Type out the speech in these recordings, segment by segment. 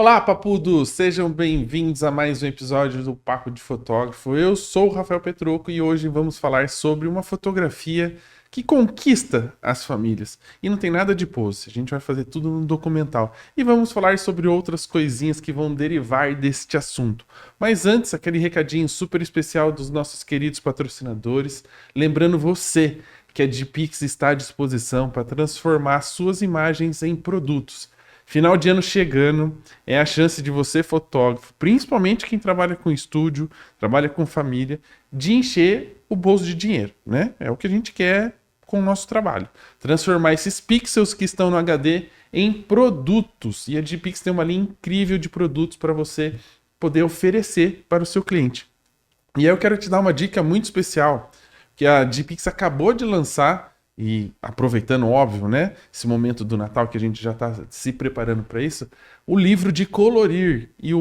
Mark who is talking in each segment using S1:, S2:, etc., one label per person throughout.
S1: Olá, papudos! Sejam bem-vindos a mais um episódio do Papo de Fotógrafo. Eu sou o Rafael Petrucco e hoje vamos falar sobre uma fotografia que conquista as famílias. E não tem nada de pose, a gente vai fazer tudo no documental. E vamos falar sobre outras coisinhas que vão derivar deste assunto. Mas antes, aquele recadinho super especial dos nossos queridos patrocinadores. Lembrando você que a Dpix está à disposição para transformar suas imagens em produtos. Final de ano chegando, é a chance de você, fotógrafo, principalmente quem trabalha com estúdio, trabalha com família, de encher o bolso de dinheiro, né? É o que a gente quer com o nosso trabalho. Transformar esses pixels que estão no HD em produtos. E a Dpix tem uma linha incrível de produtos para você poder oferecer para o seu cliente. E aí eu quero te dar uma dica muito especial, que a Dpix acabou de lançar. E aproveitando, óbvio, né? Esse momento do Natal que a gente já está se preparando para isso, o livro de colorir. E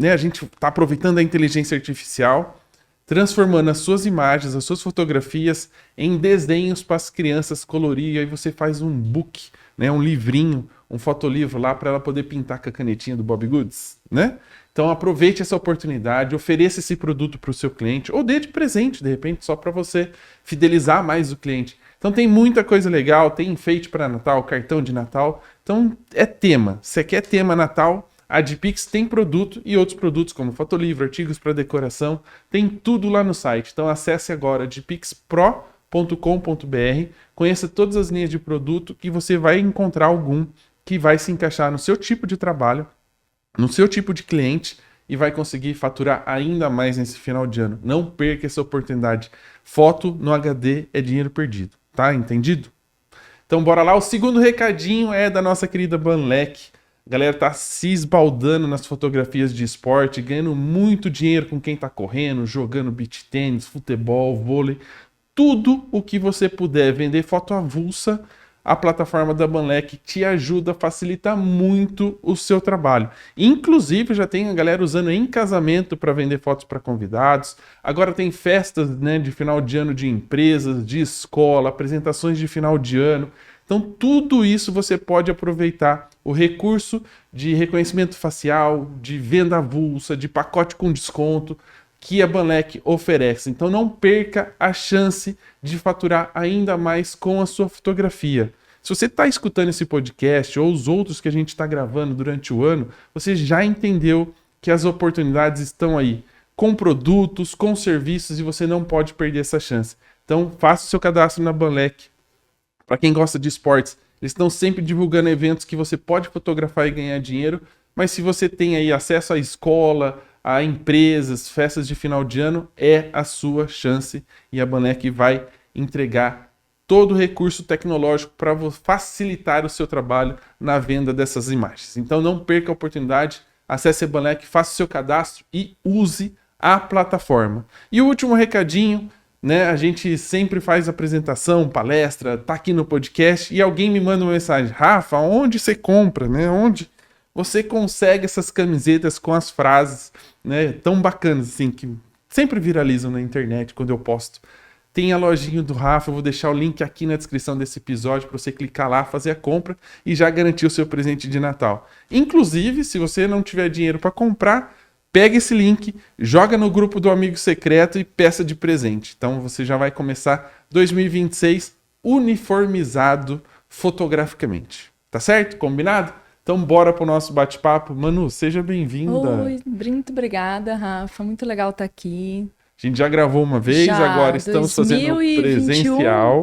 S1: a gente está aproveitando a inteligência artificial, transformando as suas imagens, as suas fotografias em desenhos para as crianças colorir. E aí você faz um book, né? Um livrinho, um fotolivro lá para ela poder pintar com a canetinha do Bob Goods, né? Então aproveite essa oportunidade, ofereça esse produto para o seu cliente, ou dê de presente, de repente, só para você fidelizar mais o cliente. Então tem muita coisa legal, tem enfeite para Natal, cartão de Natal. Então é tema. Se quer tema Natal, a Dpix tem produto e outros produtos como fotolivro, artigos para decoração, tem tudo lá no site. Então acesse agora dpixpro.com.br, conheça todas as linhas de produto que você vai encontrar algum que vai se encaixar no seu tipo de trabalho, no seu tipo de cliente e vai conseguir faturar ainda mais nesse final de ano. Não perca essa oportunidade. Foto no HD é dinheiro perdido. Tá entendido? Então bora lá. O segundo recadinho é da nossa querida Banlec. A galera tá se esbaldando nas fotografias de esporte, ganhando muito dinheiro com quem tá correndo, jogando beach tênis, futebol, vôlei. Tudo o que você puder vender foto avulsa, a plataforma da Banlec te ajuda, facilita muito o seu trabalho. Inclusive, já tem a galera usando em casamento para vender fotos para convidados. Agora tem festas, né, de final de ano de empresas, de escola, apresentações de final de ano. Então, tudo isso você pode aproveitar. O recurso de reconhecimento facial, de venda avulsa, de pacote com desconto que a Banlec oferece. Então não perca a chance de faturar ainda mais com a sua fotografia. Se você está escutando esse podcast ou os outros que a gente está gravando durante o ano, você já entendeu que as oportunidades estão aí, com produtos, com serviços, e você não pode perder essa chance. Então faça o seu cadastro na Banlec. Para quem gosta de esportes, eles estão sempre divulgando eventos que você pode fotografar e ganhar dinheiro, mas se você tem aí acesso à escola, a empresas, festas de final de ano, é a sua chance e a Banlec vai entregar todo o recurso tecnológico para facilitar o seu trabalho na venda dessas imagens. Então não perca a oportunidade, acesse a Banlec, faça o seu cadastro e use a plataforma. E o último recadinho, né? A gente sempre faz apresentação, palestra, tá aqui no podcast e alguém me manda uma mensagem: Rafa, onde você compra, né? Onde você consegue essas camisetas com as frases, né, tão bacanas assim, que sempre viralizam na internet quando eu posto. Tem a lojinha do Rafa, eu vou deixar o link aqui na descrição desse episódio para você clicar lá, fazer a compra e já garantir o seu presente de Natal. Inclusive, se você não tiver dinheiro para comprar, pega esse link, joga no grupo do amigo secreto e peça de presente. Então você já vai começar 2026 uniformizado fotograficamente. Tá certo? Combinado? Então bora pro nosso bate-papo. Manu, seja bem-vinda.
S2: Oi, muito obrigada, Rafa. Muito legal estar aqui.
S1: A gente já gravou uma vez, agora estamos fazendo presencial.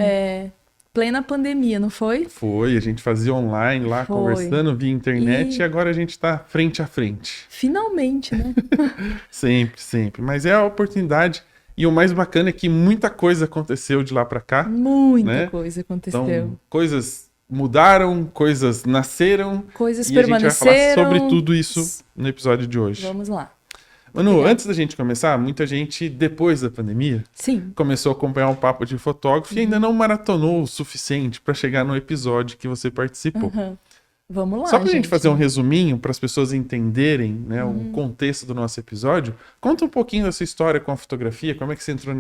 S2: Plena pandemia, não foi?
S1: Foi, a gente fazia online lá, conversando via internet, e agora a gente está frente a frente.
S2: Finalmente, né?
S1: Sempre, sempre. Mas é a oportunidade. E o mais bacana é que muita coisa aconteceu de lá para cá.
S2: Muita coisa aconteceu.
S1: Então, coisas mudaram, coisas nasceram,
S2: coisas
S1: e
S2: permaneceram.
S1: A gente vai falar sobre tudo isso no episódio de hoje.
S2: Vamos lá.
S1: Manu, antes da gente começar, muita gente, depois da pandemia, começou a acompanhar um papo de fotógrafo e ainda não maratonou o suficiente para chegar no episódio que você participou.
S2: Vamos lá,
S1: Só pra gente fazer um resuminho, para as pessoas entenderem, né, o contexto do nosso episódio, conta um pouquinho da sua história com a fotografia, como é que você entrou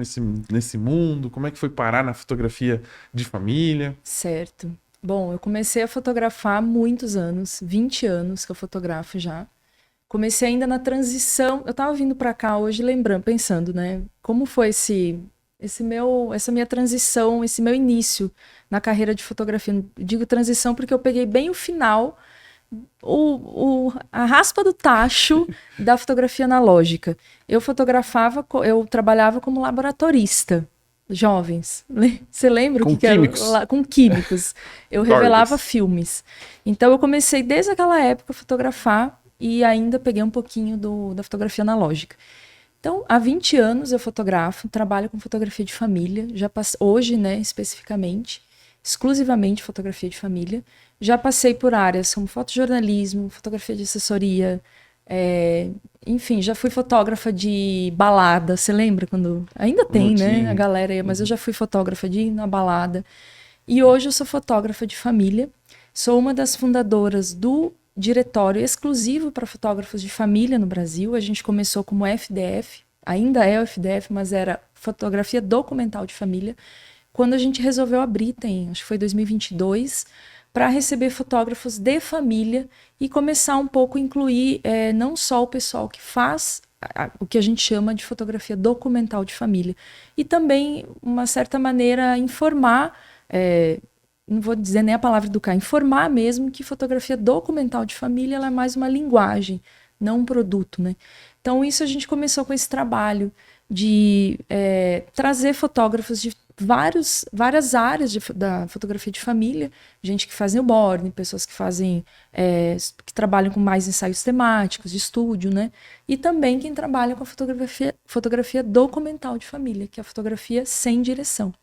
S1: nesse mundo, como é que foi parar na fotografia de família.
S2: Certo. Bom, eu comecei a fotografar há muitos anos, 20 anos que eu fotografo já. Comecei ainda na transição. Eu estava vindo para cá hoje lembrando, pensando, né? Como foi essa minha transição, esse meu início na carreira de fotografia. Eu digo transição porque eu peguei bem o final, a raspa do tacho da fotografia analógica. Eu trabalhava como laboratorista. Jovens. Você lembra o que
S1: químicos.
S2: era? Com químicos. Eu revelava filmes. Então eu comecei desde aquela época a fotografar e ainda peguei um pouquinho da fotografia analógica. Então, há 20 anos eu fotografo, trabalho com fotografia de família, hoje, né, especificamente, exclusivamente fotografia de família. Já passei por áreas como fotojornalismo, fotografia de assessoria, enfim, já fui fotógrafa de balada, você lembra quando... Ainda tem, né, a galera aí, mas eu já fui fotógrafa de ir na balada. E hoje eu sou fotógrafa de família, sou uma das fundadoras do diretório exclusivo para fotógrafos de família no Brasil. A gente começou como FDF, ainda é o FDF, mas era fotografia documental de família, quando a gente resolveu abrir, acho que foi 2022, para receber fotógrafos de família e começar um pouco a incluir não só o pessoal que faz o que a gente chama de fotografia documental de família, e também, uma certa maneira, informar, não vou dizer nem a palavra educar, informar mesmo que fotografia documental de família ela é mais uma linguagem, não um produto, né? Então, isso a gente começou com esse trabalho de trazer fotógrafos de várias áreas da fotografia de família, gente que faz newborn, pessoas que fazem, que trabalham com mais ensaios temáticos, de estúdio, né? E também quem trabalha com a fotografia documental de família, que é a fotografia sem direção.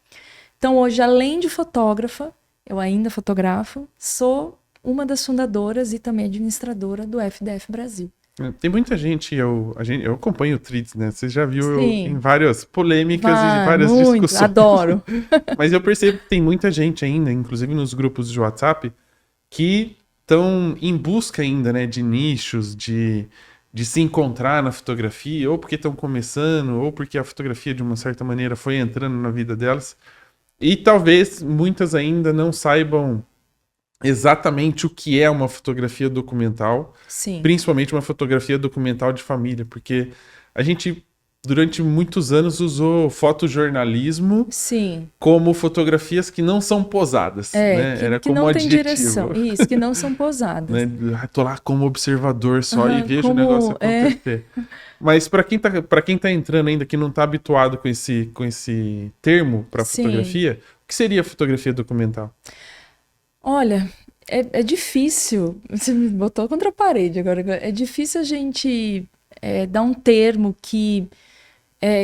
S2: Então, hoje, além de fotógrafa, eu ainda fotografo, sou uma das fundadoras e também administradora do FDF Brasil.
S1: Tem muita gente, eu acompanho o Threads, né? Você já viu em várias polêmicas e várias discussões.
S2: Adoro.
S1: Mas eu percebo que tem muita gente ainda, inclusive nos grupos de WhatsApp, que estão em busca ainda, né, de nichos, de se encontrar na fotografia, ou porque estão começando, ou porque a fotografia, de uma certa maneira, foi entrando na vida delas. E talvez muitas ainda não saibam exatamente o que é uma fotografia documental.
S2: Sim.
S1: Principalmente uma fotografia documental de família, porque a gente, durante muitos anos, usou fotojornalismo como fotografias que não são posadas. Né? Era
S2: que
S1: como
S2: não
S1: adjetivo.
S2: Tem direção. Isso, que não são posadas.
S1: Né? Tô lá como observador só e vejo o negócio acontecer. Mas para quem tá entrando ainda, que não tá habituado com esse termo para fotografia, o que seria fotografia documental?
S2: Olha, é difícil, você me botou contra a parede agora, é difícil a gente dar um termo que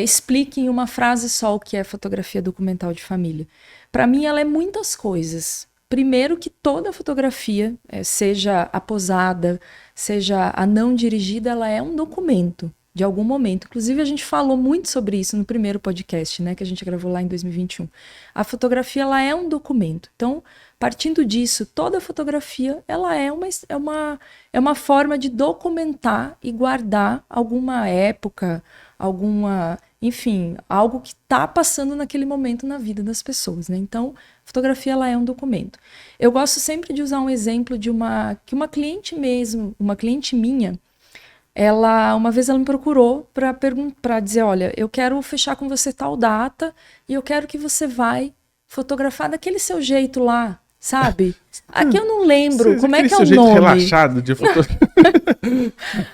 S2: explique em uma frase só o que é fotografia documental de família. Para mim, ela é muitas coisas. Primeiro que toda fotografia, seja a posada, seja a não dirigida, ela é um documento de algum momento. Inclusive, a gente falou muito sobre isso no primeiro podcast, né, que a gente gravou lá em 2021. A fotografia, ela é um documento. Então, partindo disso, toda fotografia ela é uma forma de documentar e guardar alguma época, enfim, algo que está passando naquele momento na vida das pessoas, né? Então, a fotografia ela é um documento. Eu gosto sempre de usar um exemplo de que uma cliente minha, uma vez ela me procurou para dizer, olha, eu quero fechar com você tal data e eu quero que você vai fotografar daquele seu jeito lá, sabe? Aqui eu não lembro como é que é o nome. Jeito
S1: relaxado de fotografia.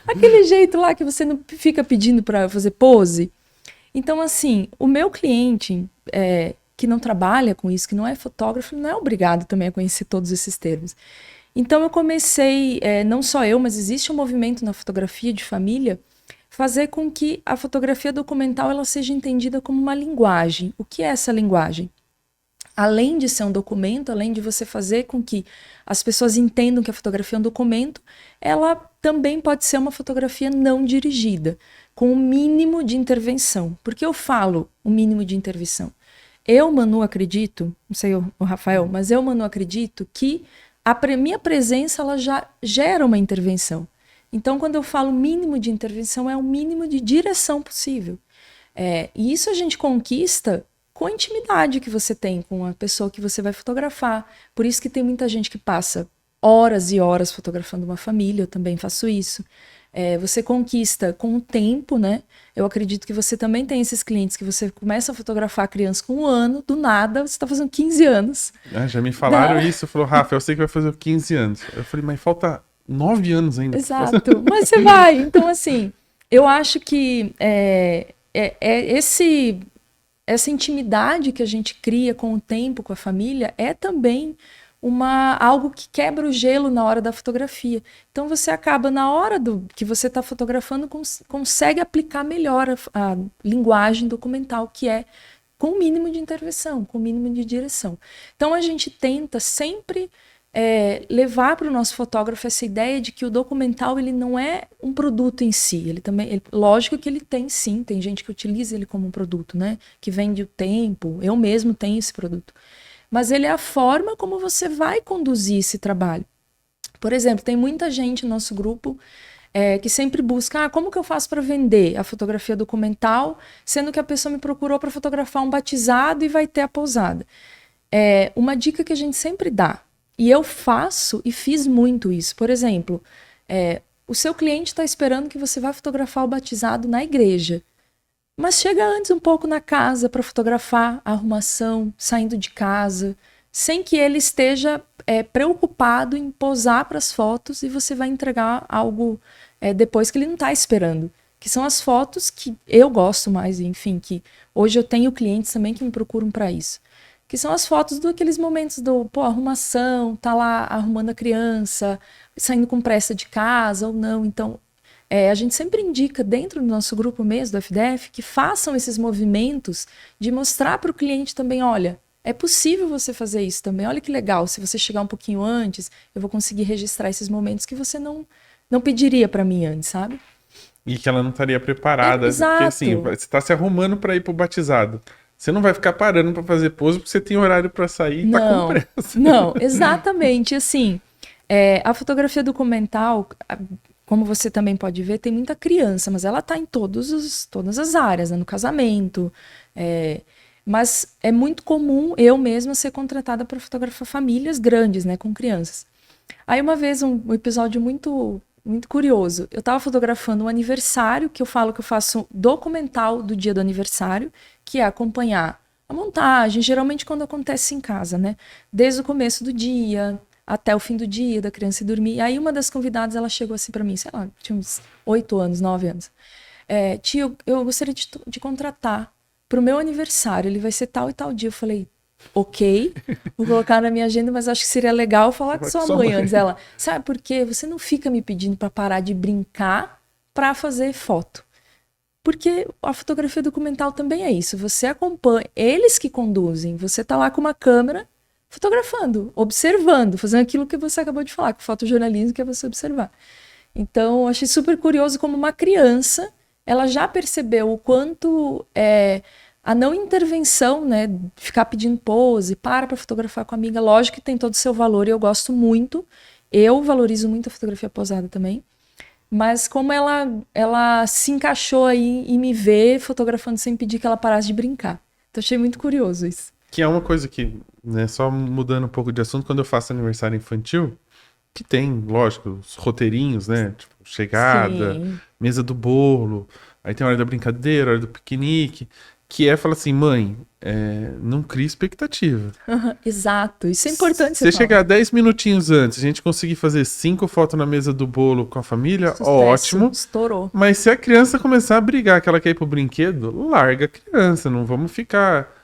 S2: Aquele jeito lá que você não fica pedindo para fazer pose. Então, assim, o meu cliente que não trabalha com isso, que não é fotógrafo, não é obrigado também a conhecer todos esses termos. Então, eu comecei, não só eu, mas existe um movimento na fotografia de família, fazer com que a fotografia documental ela seja entendida como uma linguagem. O que é essa linguagem? Além de ser um documento, além de você fazer com que as pessoas entendam que a fotografia é um documento, ela também pode ser uma fotografia não dirigida, com um mínimo de intervenção. Por que eu falo um mínimo de intervenção? Eu, Manu, acredito, não sei o Rafael, mas eu, Manu, acredito que a minha presença ela já gera uma intervenção. Então, quando eu falo mínimo de intervenção, é o mínimo de direção possível. E isso a gente conquista com a intimidade que você tem com a pessoa que você vai fotografar. Por isso que tem muita gente que passa horas e horas fotografando uma família, eu também faço isso. Você conquista com o tempo, né? Eu acredito que você também tem esses clientes que você começa a fotografar a criança com 1 ano, do nada, você está fazendo 15 anos.
S1: Já me falaram isso, falou, Rafa, eu sei que vai fazer 15 anos. Eu falei, mas falta 9 anos ainda.
S2: Exato, mas você vai. Então, assim, eu acho que essa intimidade que a gente cria com o tempo, com a família, é também algo que quebra o gelo na hora da fotografia. Então você acaba, na hora que você está fotografando, consegue aplicar melhor a linguagem documental, que é com o mínimo de intervenção, com o mínimo de direção. Então a gente tenta sempre levar para o nosso fotógrafo essa ideia de que o documental ele não é um produto em si. Ele também, lógico que ele tem sim, tem gente que utiliza ele como um produto, né? Que vende o tempo, eu mesmo tenho esse produto. Mas ele é a forma como você vai conduzir esse trabalho. Por exemplo, tem muita gente no nosso grupo que sempre busca, como que eu faço para vender a fotografia documental, sendo que a pessoa me procurou para fotografar um batizado e vai ter a pousada. Uma dica que a gente sempre dá, e eu faço e fiz muito isso. Por exemplo, o seu cliente está esperando que você vá fotografar o batizado na igreja. Mas chega antes um pouco na casa para fotografar a arrumação, saindo de casa, sem que ele esteja preocupado em posar para as fotos e você vai entregar algo depois que ele não está esperando. Que são as fotos que eu gosto mais, enfim, que hoje eu tenho clientes também que me procuram para isso. Que são as fotos daqueles momentos arrumação, tá lá arrumando a criança, saindo com pressa de casa ou não, então... a gente sempre indica dentro do nosso grupo mesmo, do FDF, que façam esses movimentos de mostrar para o cliente também, olha, é possível você fazer isso também, olha que legal, se você chegar um pouquinho antes, eu vou conseguir registrar esses momentos que você não pediria para mim antes, sabe?
S1: E que ela não estaria preparada,
S2: Exato.
S1: Porque assim, você está se arrumando para ir pro batizado. Você não vai ficar parando para fazer pose porque você tem horário para sair e tá com pressa.
S2: Não, exatamente, assim, a fotografia documental... Como você também pode ver, tem muita criança, mas ela está em todas as áreas, né? No casamento. Mas é muito comum eu mesma ser contratada para fotografar famílias grandes, né? Com crianças. Aí uma vez, um episódio muito, muito curioso. Eu estava fotografando um aniversário, que eu falo que eu faço documental do dia do aniversário, que é acompanhar a montagem, geralmente quando acontece em casa, né? Desde o começo do dia... até o fim do dia, da criança ir dormir. E aí uma das convidadas, ela chegou assim para mim, sei lá, tinha uns 8 anos, 9 anos. Tio, eu gostaria de contratar pro meu aniversário, ele vai ser tal e tal dia. Eu falei, ok, vou colocar na minha agenda, mas acho que seria legal falar com sua mãe antes. Ela, sabe por quê? Você não fica me pedindo para parar de brincar para fazer foto. Porque a fotografia documental também é isso. Você acompanha, eles que conduzem. Você tá lá com uma câmera fotografando, observando, fazendo aquilo que você acabou de falar, que o fotojornalismo que é você observar. Então, eu achei super curioso como uma criança, ela já percebeu o quanto a não intervenção, né, ficar pedindo pose, para fotografar com a amiga, lógico que tem todo o seu valor e eu gosto muito, eu valorizo muito a fotografia posada também, mas como ela se encaixou aí em me ver fotografando sem pedir que ela parasse de brincar. Então, achei muito curioso isso.
S1: Que é uma coisa que, né, só mudando um pouco de assunto, quando eu faço aniversário infantil, que tem, lógico, os roteirinhos, né? Tipo, chegada, sim, mesa do bolo, aí tem a hora da brincadeira, a hora do piquenique, que fala assim, mãe, não cria expectativa.
S2: Exato, isso é importante.
S1: Se você chegar 10 minutinhos antes, a gente conseguir fazer 5 fotos na mesa do bolo com a família, sucesso, ótimo.
S2: Estourou.
S1: Mas se a criança começar a brigar que ela quer ir pro brinquedo, larga a criança, não vamos ficar...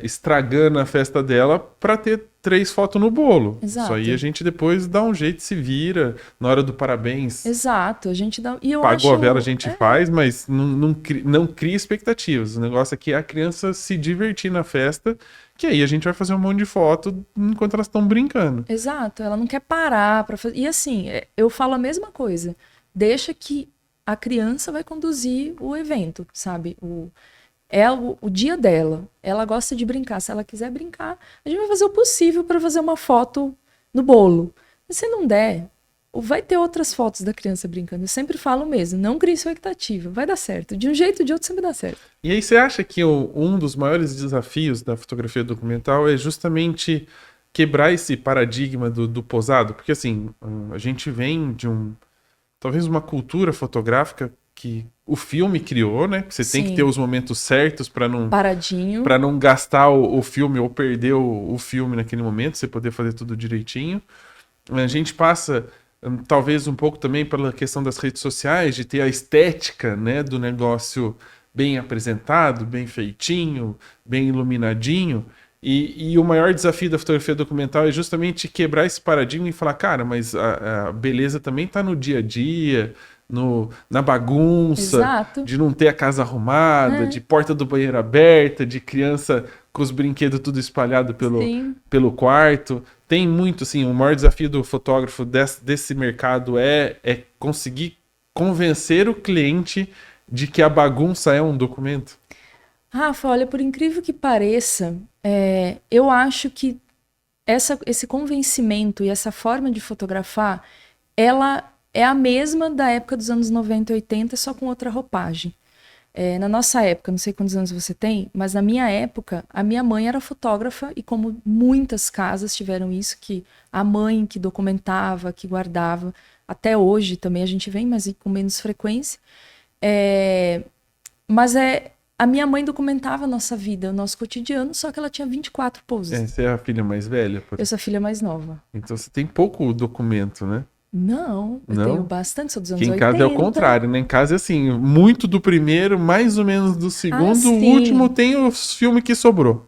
S1: estragando a festa dela para ter 3 fotos no bolo. Exato. Isso aí a gente depois dá um jeito, se vira na hora do parabéns.
S2: Exato, a gente dá... E eu
S1: pagou a vela, a gente faz, mas não cria expectativas. O negócio aqui é a criança se divertir na festa, que aí a gente vai fazer um monte de foto enquanto elas estão brincando.
S2: Exato, ela não quer parar para fazer... E assim, eu falo a mesma coisa. Deixa que a criança vai conduzir o evento, sabe? É o dia dela. Ela gosta de brincar. Se ela quiser brincar, a gente vai fazer o possível para fazer uma foto no bolo. Mas se não der, vai ter outras fotos da criança brincando. Eu sempre falo mesmo, não crie expectativa. Vai dar certo. De um jeito ou de outro sempre dá certo.
S1: E aí você acha que um dos maiores desafios da fotografia documental é justamente quebrar esse paradigma do posado? Porque assim, a gente vem de um talvez uma cultura fotográfica que o filme criou, né? Você tem que ter os momentos certos para não
S2: paradinho,
S1: para não gastar o filme ou perder o filme naquele momento, você poder fazer tudo direitinho. A gente passa talvez um pouco também pela questão das redes sociais, de ter a estética, né, do negócio bem apresentado, bem feitinho, bem iluminadinho. E o maior desafio da fotografia documental é justamente quebrar esse paradigma e falar, cara, mas a beleza também está no dia a dia, na bagunça,
S2: Exato.
S1: de não ter a casa arrumada, de porta do banheiro aberta, de criança com os brinquedos tudo espalhado pelo quarto. Tem muito, assim, o maior desafio do fotógrafo desse mercado é conseguir convencer o cliente de que a bagunça é um documento.
S2: Rafa, olha, por incrível que pareça, eu acho que esse convencimento e essa forma de fotografar, ela é a mesma da época dos anos 90 e 80, só com outra roupagem. Na nossa época, não sei quantos anos você tem, mas na minha época, a minha mãe era fotógrafa e como muitas casas tiveram isso, que a mãe que documentava, que guardava, até hoje também a gente vem, mas com menos frequência. Mas a minha mãe documentava a nossa vida, o nosso cotidiano, só que ela tinha 24 poses.
S1: Você é a filha mais velha?
S2: Eu sou a filha mais nova.
S1: Então você tem pouco documento, né?
S2: Não, eu tenho bastante, sou dos anos 80.
S1: Em casa é o contrário, né? Em casa é assim, muito do primeiro, mais ou menos do segundo, o último tem os filmes que sobrou.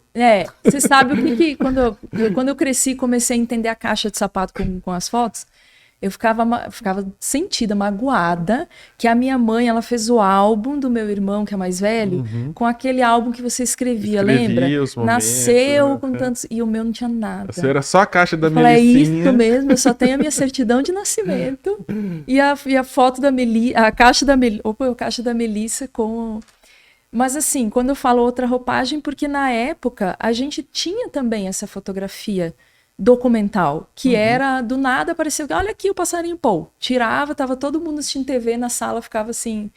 S2: Você sabe o que quando eu cresci e comecei a entender a caixa de sapato com as fotos, eu ficava sentida, magoada, que a minha mãe, ela fez o álbum do meu irmão, que é mais velho, com aquele álbum que você escrevia, lembra?
S1: Os momentos,
S2: nasceu com tantos... E o meu não tinha nada.
S1: Você era só a caixa da
S2: Melicinha.
S1: É
S2: isso mesmo, eu só tenho a minha certidão de nascimento e a foto da Melissa, a caixa da Melissa com... Mas assim, quando eu falo outra roupagem, porque na época a gente tinha também essa fotografia documental, que era, do nada apareceu, olha aqui o passarinho Paul, tirava, tava todo mundo assistindo TV na sala, ficava assim...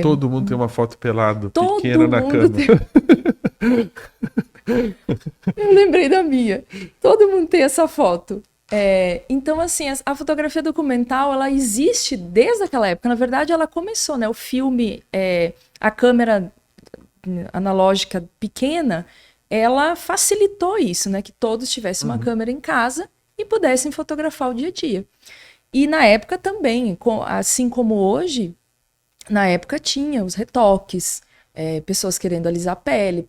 S1: Todo mundo tem uma foto pelado, pequena na cama.
S2: Eu lembrei da minha. Todo mundo tem essa foto. Então, assim, a fotografia documental, ela existe desde aquela época. Na verdade, ela começou, né? O filme, a câmera analógica pequena, ela facilitou isso, né? Que todos tivessem uma câmera em casa e pudessem fotografar o dia a dia. E na época também, assim como hoje, na época tinha os retoques, pessoas querendo alisar a pele.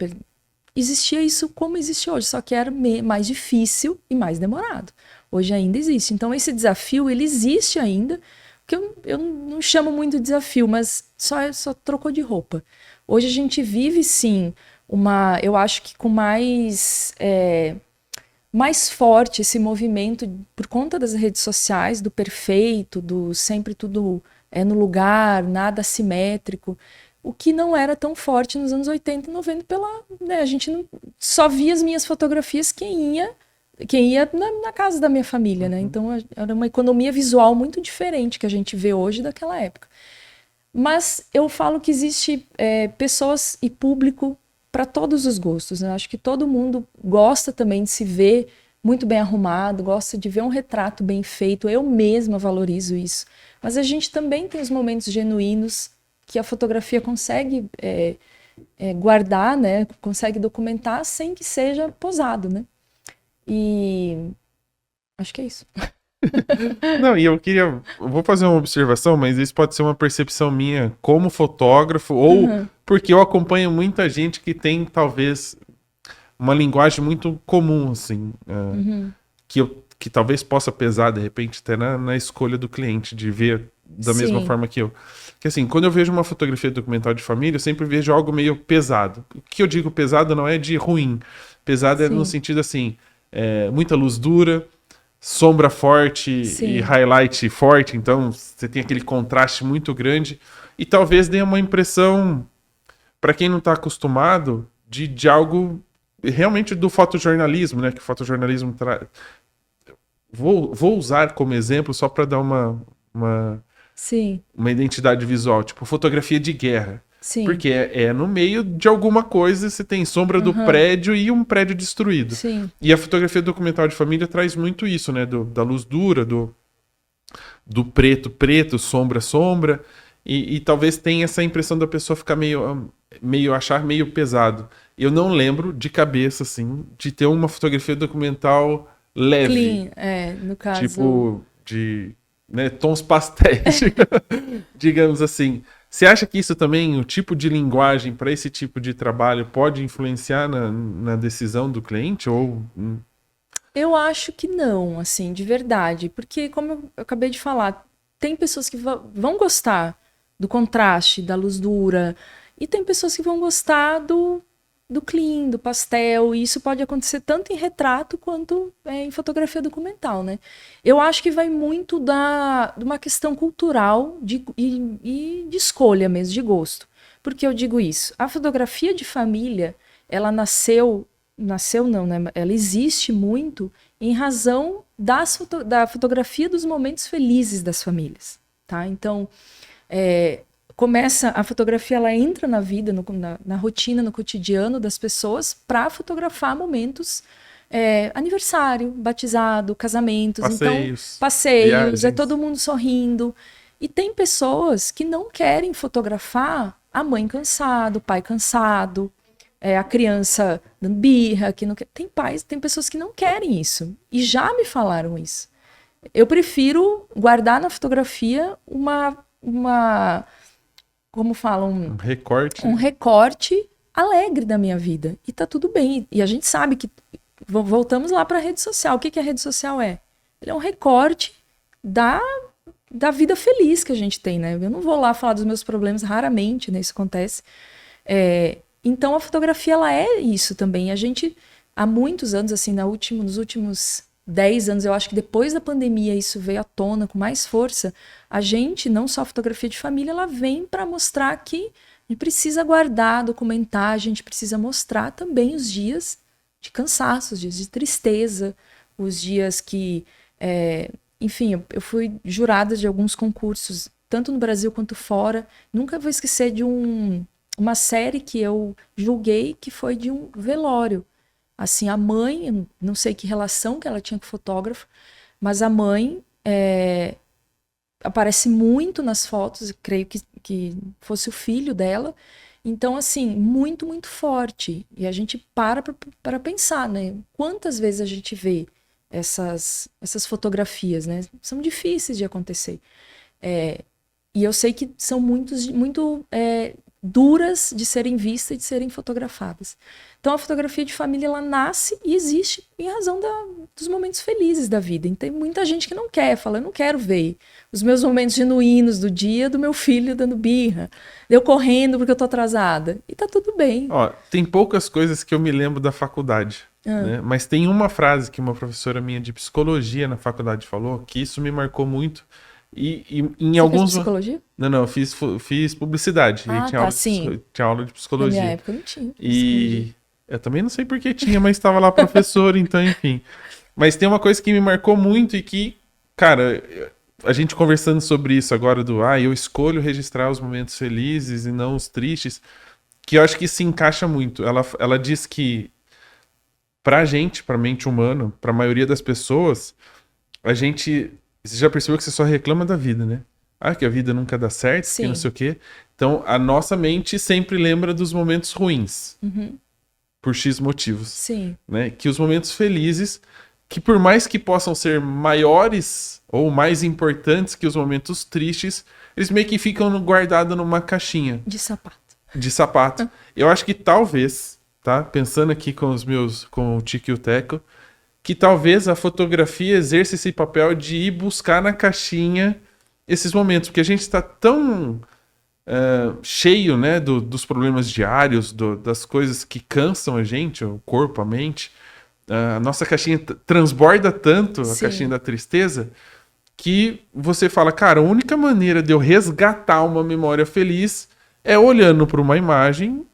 S2: Existia isso como existe hoje, só que era mais difícil e mais demorado. Hoje ainda existe. Então esse desafio, ele existe ainda, que eu não chamo muito de desafio, mas só trocou de roupa. Hoje a gente vive, sim, eu acho que com mais forte esse movimento por conta das redes sociais, do perfeito, do sempre tudo no lugar, nada assimétrico, o que não era tão forte nos anos 80 e 90 a gente não, só via as minhas fotografias quem ia na casa da minha família, né? Então era uma economia visual muito diferente que a gente vê hoje daquela época. Mas eu falo que existe pessoas e público para todos os gostos, né? Acho que todo mundo gosta também de se ver muito bem arrumado, gosta de ver um retrato bem feito. Eu mesma valorizo isso. Mas a gente também tem os momentos genuínos que a fotografia consegue guardar, né? Consegue documentar sem que seja posado, né? E acho que é isso.
S1: Não, e eu vou fazer uma observação, mas isso pode ser uma percepção minha como fotógrafo, ou porque eu acompanho muita gente que tem, talvez, uma linguagem muito comum, assim, que talvez possa pesar, de repente, até na escolha do cliente, de ver da mesma forma que eu. Que assim, quando eu vejo uma fotografia documental de família, eu sempre vejo algo meio pesado. O que eu digo pesado não é de ruim. Pesado é no sentido, assim, muita luz dura, sombra forte e highlight forte, então você tem aquele contraste muito grande e talvez dê uma impressão, para quem não está acostumado, de algo realmente do fotojornalismo, né? Que o fotojornalismo traz. Vou usar como exemplo só para dar uma identidade visual, tipo fotografia de guerra.
S2: Sim.
S1: Porque no meio de alguma coisa, você tem sombra do prédio e um prédio destruído.
S2: Sim.
S1: E a fotografia documental de família traz muito isso, né? Da luz dura, do preto, preto, sombra, sombra, e talvez tenha essa impressão da pessoa ficar achar meio pesado. Eu não lembro de cabeça, assim, de ter uma fotografia documental leve.
S2: Clean, no caso.
S1: Tipo, de tons pastéis, digamos assim. Você acha que isso também, o tipo de linguagem para esse tipo de trabalho pode influenciar na decisão do cliente?
S2: Eu acho que não, assim, de verdade. Porque, como eu acabei de falar, tem pessoas que vão gostar do contraste, da luz dura, e tem pessoas que vão gostar do clean, do pastel, e isso pode acontecer tanto em retrato quanto em fotografia documental, né? Eu acho que vai muito de uma questão cultural e de escolha mesmo, de gosto. Por que eu digo isso? A fotografia de família, ela nasceu não, né? Ela existe muito em razão da fotografia dos momentos felizes das famílias, tá? Então, a fotografia, ela entra na vida, na rotina, no cotidiano das pessoas para fotografar momentos, aniversário, batizado, casamentos, passeios,
S1: viagens.
S2: todo mundo sorrindo. E tem pessoas que não querem fotografar a mãe cansada, o pai cansado, a criança dando birra, que não quer. Tem pessoas que não querem isso. E já me falaram isso. Eu prefiro guardar na fotografia como falam, um recorte alegre da minha vida. E tá tudo bem. E a gente sabe que voltamos lá para a rede social. O que a rede social é? Ele é um recorte da vida feliz que a gente tem, né? Eu não vou lá falar dos meus problemas, raramente, né? Isso acontece. Então a fotografia, ela é isso também. A gente, há muitos anos, assim, nos últimos 10 anos, eu acho que depois da pandemia isso veio à tona com mais força. A gente, não só a fotografia de família, ela vem para mostrar que a gente precisa guardar, documentar, a gente precisa mostrar também os dias de cansaço, os dias de tristeza, os dias que... enfim, eu fui jurada de alguns concursos, tanto no Brasil quanto fora. Nunca vou esquecer de uma série que eu julguei, que foi de um velório. Assim, a mãe, eu não sei que relação que ela tinha com o fotógrafo, mas a mãe aparece muito nas fotos, creio que fosse o filho dela. Então, assim, muito, muito forte. E a gente para pensar, né? Quantas vezes a gente vê essas fotografias, né? São difíceis de acontecer. E eu sei que são muito duras de serem vistas e de serem fotografadas. Então a fotografia de família, ela nasce e existe em razão dos momentos felizes da vida. E tem muita gente que não quer, fala, eu não quero ver os meus momentos genuínos do dia do meu filho dando birra, eu correndo porque eu tô atrasada. E tá tudo bem.
S1: Tem poucas coisas que eu me lembro da faculdade, né? Mas tem uma frase que uma professora minha de psicologia na faculdade falou, que isso me marcou muito. E em alguns...
S2: Fez psicologia?
S1: Não, eu fiz publicidade.
S2: Ah,
S1: tinha aula de psicologia.
S2: Na minha época não tinha.
S1: E eu também não sei por que tinha, mas estava lá professor, então, enfim. Mas tem uma coisa que me marcou muito e que, cara, a gente conversando sobre isso agora eu escolho registrar os momentos felizes e não os tristes, que eu acho que se encaixa muito. Ela diz que pra gente, pra mente humana, pra maioria das pessoas, você já percebeu que você só reclama da vida, né? Que a vida nunca dá certo, que não sei o quê. Então, a nossa mente sempre lembra dos momentos ruins.
S2: Uhum.
S1: Por X motivos.
S2: Sim.
S1: Né? Que os momentos felizes, que por mais que possam ser maiores ou mais importantes que os momentos tristes, eles meio que ficam guardados numa caixinha.
S2: De
S1: sapato. Eu acho que talvez, tá? Pensando aqui com o Tico e o Teco, que talvez a fotografia exerça esse papel de ir buscar na caixinha esses momentos, porque a gente está tão cheio, né, dos problemas diários, das coisas que cansam a gente, o corpo, a mente. A nossa caixinha transborda tanto, a caixinha da tristeza, que você fala, cara, a única maneira de eu resgatar uma memória feliz é olhando para uma imagem,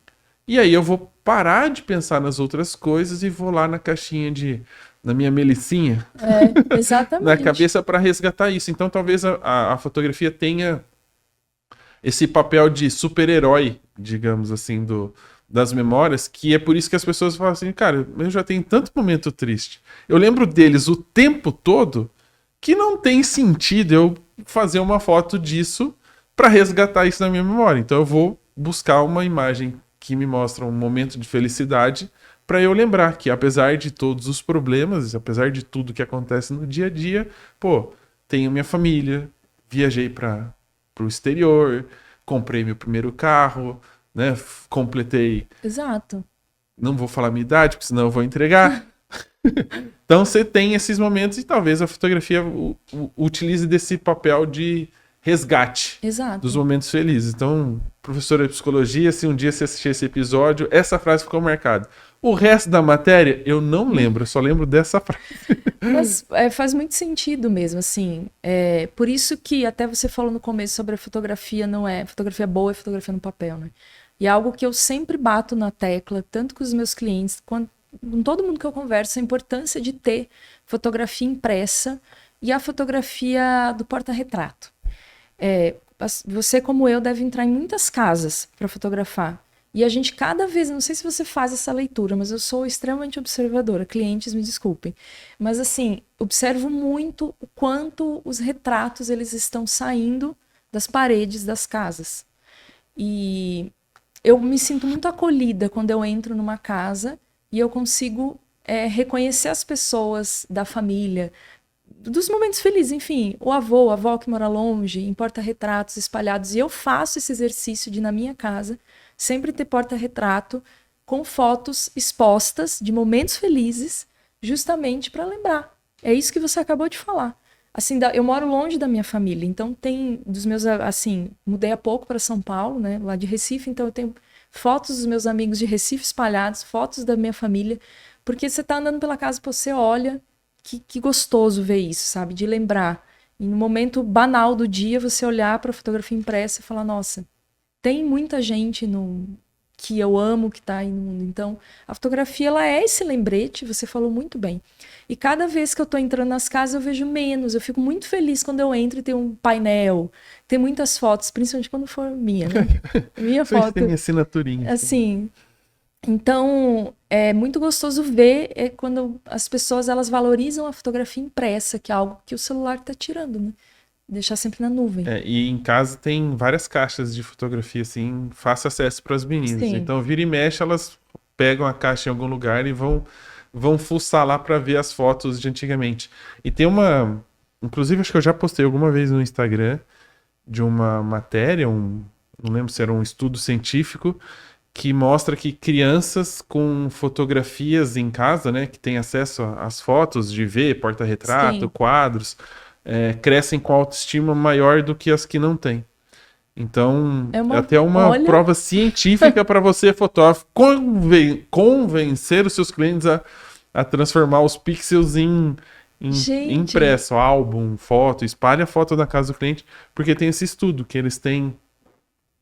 S1: e aí eu vou parar de pensar nas outras coisas e vou lá na caixinha na minha melicinha,
S2: exatamente.
S1: na cabeça para resgatar isso. Então talvez a fotografia tenha esse papel de super-herói, digamos assim, das memórias, que é por isso que as pessoas falam assim, cara, eu já tenho tanto momento triste. Eu lembro deles o tempo todo que não tem sentido eu fazer uma foto disso para resgatar isso na minha memória. Então eu vou buscar uma imagem que me mostra um momento de felicidade para eu lembrar que, apesar de todos os problemas, apesar de tudo que acontece no dia a dia, pô, tenho minha família, viajei para o exterior, comprei meu primeiro carro, né? Completei.
S2: Exato.
S1: Não vou falar minha idade, porque senão eu vou entregar. Então você tem esses momentos e talvez a fotografia utilize desse papel de resgate dos momentos felizes. Então, professora de psicologia, se um dia você assistir esse episódio, essa frase ficou marcada. O resto da matéria, eu não lembro, eu só lembro dessa frase.
S2: Mas faz muito sentido mesmo, assim. Por isso que até você falou no começo sobre a fotografia, não é fotografia boa, é fotografia no papel, né? E é algo que eu sempre bato na tecla, tanto com os meus clientes, quanto com todo mundo que eu converso, a importância de ter fotografia impressa e a fotografia do porta-retrato. Você, como eu, deve entrar em muitas casas para fotografar. E a gente cada vez, não sei se você faz essa leitura, mas eu sou extremamente observadora, clientes me desculpem. Mas assim, observo muito o quanto os retratos eles estão saindo das paredes das casas. E eu me sinto muito acolhida quando eu entro numa casa e eu consigo reconhecer as pessoas da família, dos momentos felizes, enfim, o avô, a avó que mora longe, em porta-retratos espalhados. E eu faço esse exercício de, na minha casa, sempre ter porta-retrato com fotos expostas de momentos felizes, justamente para lembrar. É isso que você acabou de falar. Assim, eu moro longe da minha família, então tem dos meus, assim, mudei há pouco para São Paulo, né, lá de Recife, então eu tenho fotos dos meus amigos de Recife espalhados, fotos da minha família, porque você tá andando pela casa e você olha, que gostoso ver isso, sabe, de lembrar. E no momento banal do dia, você olhar para a fotografia impressa e falar, nossa, tem muita gente que eu amo, que está aí no mundo. Então, a fotografia, ela é esse lembrete, você falou muito bem. E cada vez que eu estou entrando nas casas, eu vejo menos. Eu fico muito feliz quando eu entro e tem um painel, tem muitas fotos, principalmente quando for minha, né? Minha foto.
S1: Tem minha assinaturinha.
S2: Assim, então, é muito gostoso ver quando as pessoas, elas valorizam a fotografia impressa, que é algo que o celular está tirando, né? Deixar sempre na nuvem.
S1: E em casa tem várias caixas de fotografia, assim, fácil acesso para as meninas.
S2: Sim.
S1: Então, vira e mexe, elas pegam a caixa em algum lugar e vão fuçar lá para ver as fotos de antigamente. E tem uma... Inclusive, acho que eu já postei alguma vez no Instagram de uma matéria, não lembro se era um estudo científico, que mostra que crianças com fotografias em casa, né, que têm acesso às fotos de ver, porta-retrato,
S2: Sim.
S1: quadros... crescem com autoestima maior do que as que não têm. Então, é até uma prova científica para você, fotógrafo, convencer os seus clientes a transformar os pixels em impresso, álbum, foto, espalhe a foto da casa do cliente, porque tem esse estudo, que eles têm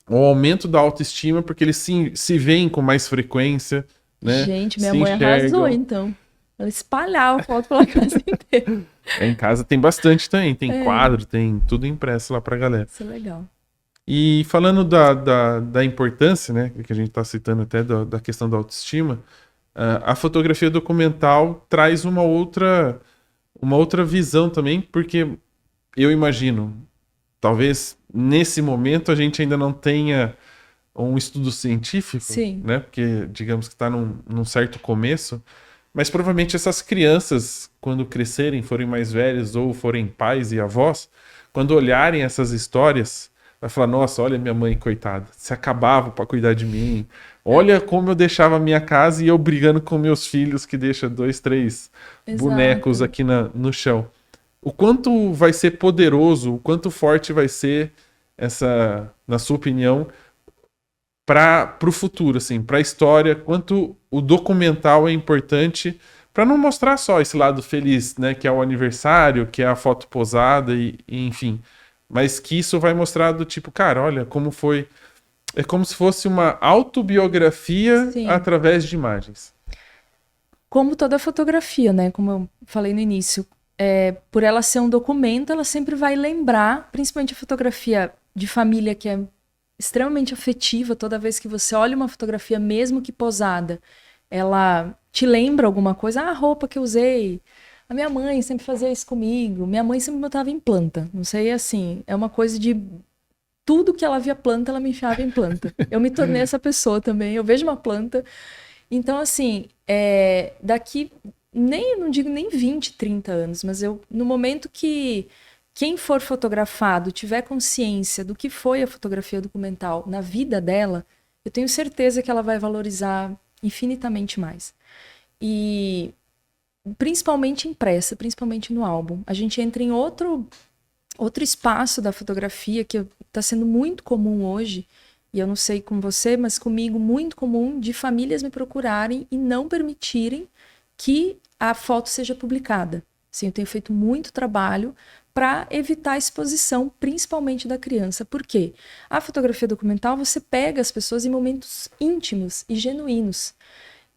S1: o aumento da autoestima, porque eles se veem com mais frequência, né?
S2: Gente, minha mãe arrasou, então. Ela espalhava a foto pela casa inteira.
S1: Em casa tem bastante também, tem quadro, tem tudo impresso lá pra galera.
S2: Isso é legal.
S1: E falando da importância, né, que a gente tá citando até da questão da autoestima, a fotografia documental traz uma outra visão também, porque eu imagino, talvez nesse momento a gente ainda não tenha um estudo científico,
S2: Sim.
S1: né, porque digamos que está num certo começo, mas provavelmente essas crianças, quando crescerem, forem mais velhas ou forem pais e avós, quando olharem essas histórias, vai falar, nossa, olha minha mãe, coitada, se acabava para cuidar de mim. Olha como eu deixava a minha casa e eu brigando com meus filhos que deixa 2, 3 bonecos aqui no chão. O quanto vai ser poderoso, o quanto forte vai ser essa, na sua opinião, para o futuro, assim, para a história, quanto o documental é importante para não mostrar só esse lado feliz, né, que é o aniversário, que é a foto posada e enfim, mas que isso vai mostrar do tipo, cara, olha como foi, é como se fosse uma autobiografia através de imagens.
S2: Como toda fotografia, né, como eu falei no início, por ela ser um documento, ela sempre vai lembrar, principalmente a fotografia de família, que é extremamente afetiva. Toda vez que você olha uma fotografia, mesmo que posada, ela te lembra alguma coisa, a roupa que eu usei, A minha mãe sempre fazia isso comigo. Minha mãe sempre me botava em planta. Não sei, assim, é uma coisa de... Tudo que ela via planta, ela me enfiava em planta. Eu me tornei essa pessoa também. Eu vejo uma planta. Então, assim, daqui... não digo nem 20, 30 anos, mas no momento que quem for fotografado tiver consciência do que foi a fotografia documental na vida dela, eu tenho certeza que ela vai valorizar infinitamente mais. E principalmente impressa, principalmente no álbum. A gente entra em outro espaço da fotografia que está sendo muito comum hoje, e eu não sei com você, mas comigo muito comum, de famílias me procurarem e não permitirem que a foto seja publicada. Assim, eu tenho feito muito trabalho para evitar a exposição, principalmente da criança. Por quê? A fotografia documental, você pega as pessoas em momentos íntimos e genuínos.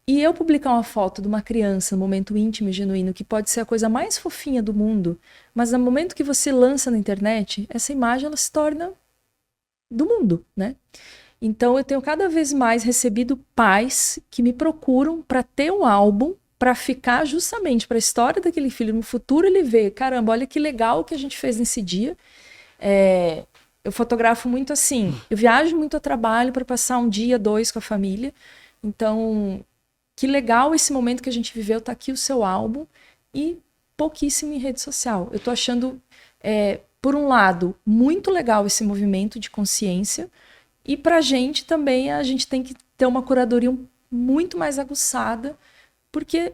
S2: E eu publicar uma foto de uma criança no momento íntimo e genuíno, que pode ser a coisa mais fofinha do mundo, mas no momento que você lança na internet, essa imagem ela se torna do mundo, né? Então eu tenho cada vez mais recebido pais que me procuram para ter um álbum, para ficar justamente para a história daquele filho no futuro, ele vê, caramba, olha que legal o que a gente fez nesse dia. Eu fotografo muito assim, eu viajo muito a trabalho para passar um dia, 2 com a família. Então, que legal esse momento que a gente viveu, tá aqui o seu álbum, e pouquíssimo em rede social. Eu tô achando, por um lado, muito legal esse movimento de consciência, e pra gente também, a gente tem que ter uma curadoria muito mais aguçada, porque,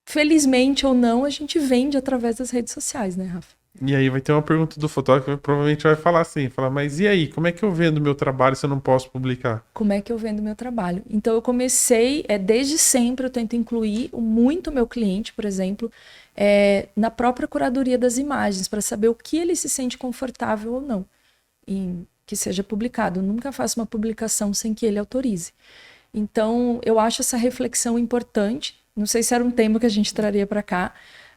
S2: felizmente ou não, a gente vende através das redes sociais, né, Rafa?
S1: E aí vai ter uma pergunta do fotógrafo que provavelmente vai falar assim, mas e aí, como é que eu vendo meu trabalho se eu não posso publicar?
S2: Como é que eu vendo meu trabalho? Então eu comecei, desde sempre eu tento incluir muito o meu cliente, por exemplo, na própria curadoria das imagens, para saber o que ele se sente confortável ou não em que seja publicado. Eu nunca faço uma publicação sem que ele autorize. Então eu acho essa reflexão importante, não sei se era um tema que a gente traria para cá,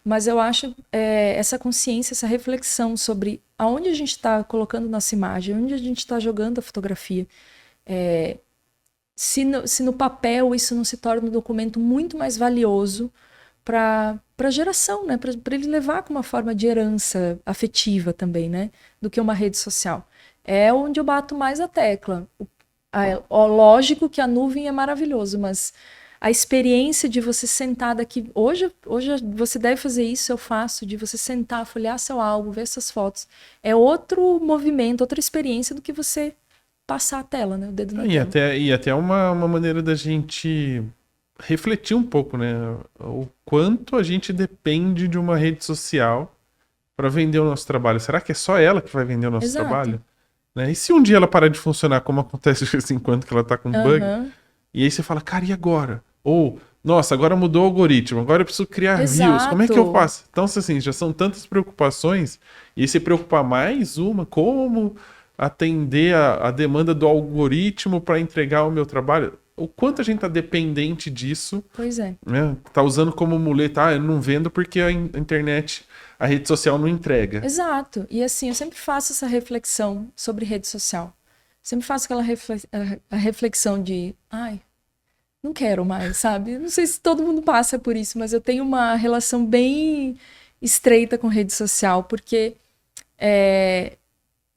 S2: mas eu acho essa consciência, essa reflexão sobre aonde a gente está colocando nossa imagem, onde a gente está jogando a fotografia. Se no papel isso não se torna um documento muito mais valioso para a geração, né? Para ele levar como uma forma de herança afetiva também, né? Do que uma rede social. É onde eu bato mais a tecla. Lógico que a nuvem é maravilhoso, mas a experiência de você sentar daqui... Hoje você deve fazer isso, eu faço, de você sentar, folhear seu álbum, ver essas fotos. É outro movimento, outra experiência do que você passar a tela, né? O dedo na tela.
S1: E até uma maneira da gente refletir um pouco, né? O quanto a gente depende de uma rede social para vender o nosso trabalho. Será que é só ela que vai vender o nosso trabalho? Né? E se um dia ela parar de funcionar, como acontece de vez em quando que ela tá com bug, e aí você fala, cara, e agora? Ou, nossa, agora mudou o algoritmo, agora eu preciso criar views, como é que eu faço? Então, assim, já são tantas preocupações, e se preocupar mais uma, como atender a demanda do algoritmo para entregar o meu trabalho? O quanto a gente tá dependente disso.
S2: Pois é.
S1: Né? Tá usando como muleta, eu não vendo porque a internet, a rede social não entrega.
S2: Exato. E assim, eu sempre faço essa reflexão sobre rede social. Sempre faço aquela reflexão de, não quero mais, sabe? Não sei se todo mundo passa por isso, mas eu tenho uma relação bem estreita com rede social, porque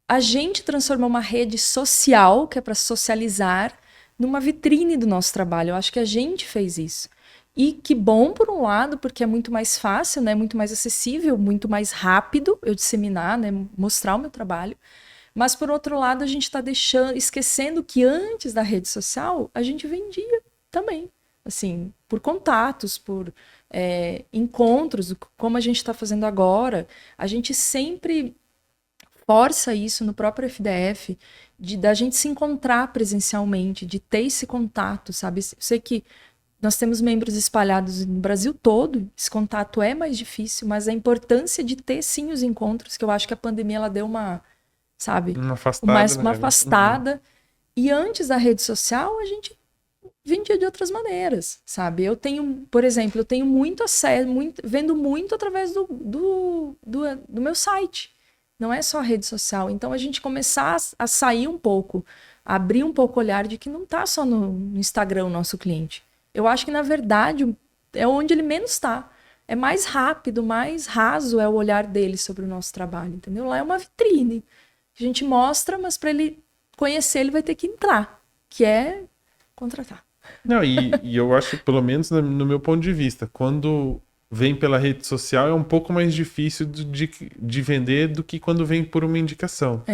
S2: a gente transformou uma rede social, que é para socializar, numa vitrine do nosso trabalho. Eu acho que a gente fez isso. E que bom, por um lado, porque é muito mais fácil, né? Muito mais acessível, muito mais rápido eu disseminar, né? Mostrar o meu trabalho. Mas, por outro lado, a gente está esquecendo que antes da rede social, a gente vendia também. Assim, por contatos, por encontros, como a gente está fazendo agora. A gente sempre força isso no próprio FDF, da gente se encontrar presencialmente, de ter esse contato, sabe? Eu sei que nós temos membros espalhados no Brasil todo, esse contato é mais difícil, mas a importância de ter sim os encontros, que eu acho que a pandemia ela deu uma afastada. Uma afastada. E antes da rede social, a gente vendia de outras maneiras, sabe? Eu tenho, por exemplo, muito acesso, vendo muito através do meu site. Não é só a rede social. Então, a gente começar a sair um pouco, abrir um pouco o olhar de que não está só no Instagram o nosso cliente. Eu acho que, na verdade, é onde ele menos está. é mais rápido, mais raso é o olhar dele sobre o nosso trabalho, entendeu? Lá é uma vitrine. A gente mostra, mas para ele conhecer, ele vai ter que entrar, que é contratar.
S1: Não, e eu acho, pelo menos no meu ponto de vista, quando vem pela rede social é um pouco mais difícil de vender do que quando vem por uma indicação.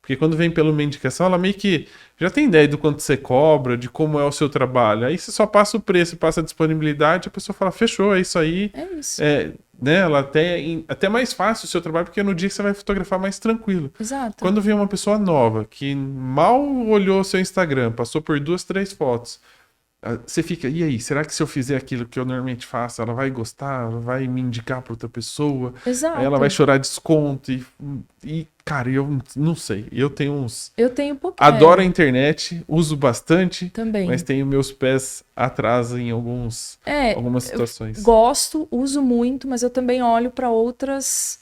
S1: Porque quando vem pela uma indicação, ela meio que já tem ideia do quanto você cobra, de como é o seu trabalho. Aí você só passa o preço, passa a disponibilidade, a pessoa fala, fechou, é isso aí.
S2: É isso.
S1: Né, ela até mais fácil o seu trabalho, porque no dia você vai fotografar mais tranquilo.
S2: Exato.
S1: Quando vem uma pessoa nova, que mal olhou o seu Instagram, passou por 2, 3 fotos, você fica, e aí, será que se eu fizer aquilo que eu normalmente faço, ela vai gostar, ela vai me indicar para outra pessoa?
S2: Exato.
S1: Aí ela vai chorar desconto e cara, eu não sei, eu tenho uns...
S2: Eu tenho pouco.
S1: Adoro a internet, uso bastante,
S2: também.
S1: mas tenho meus pés atrás em algumas situações.
S2: Gosto, uso muito, mas eu também olho para outros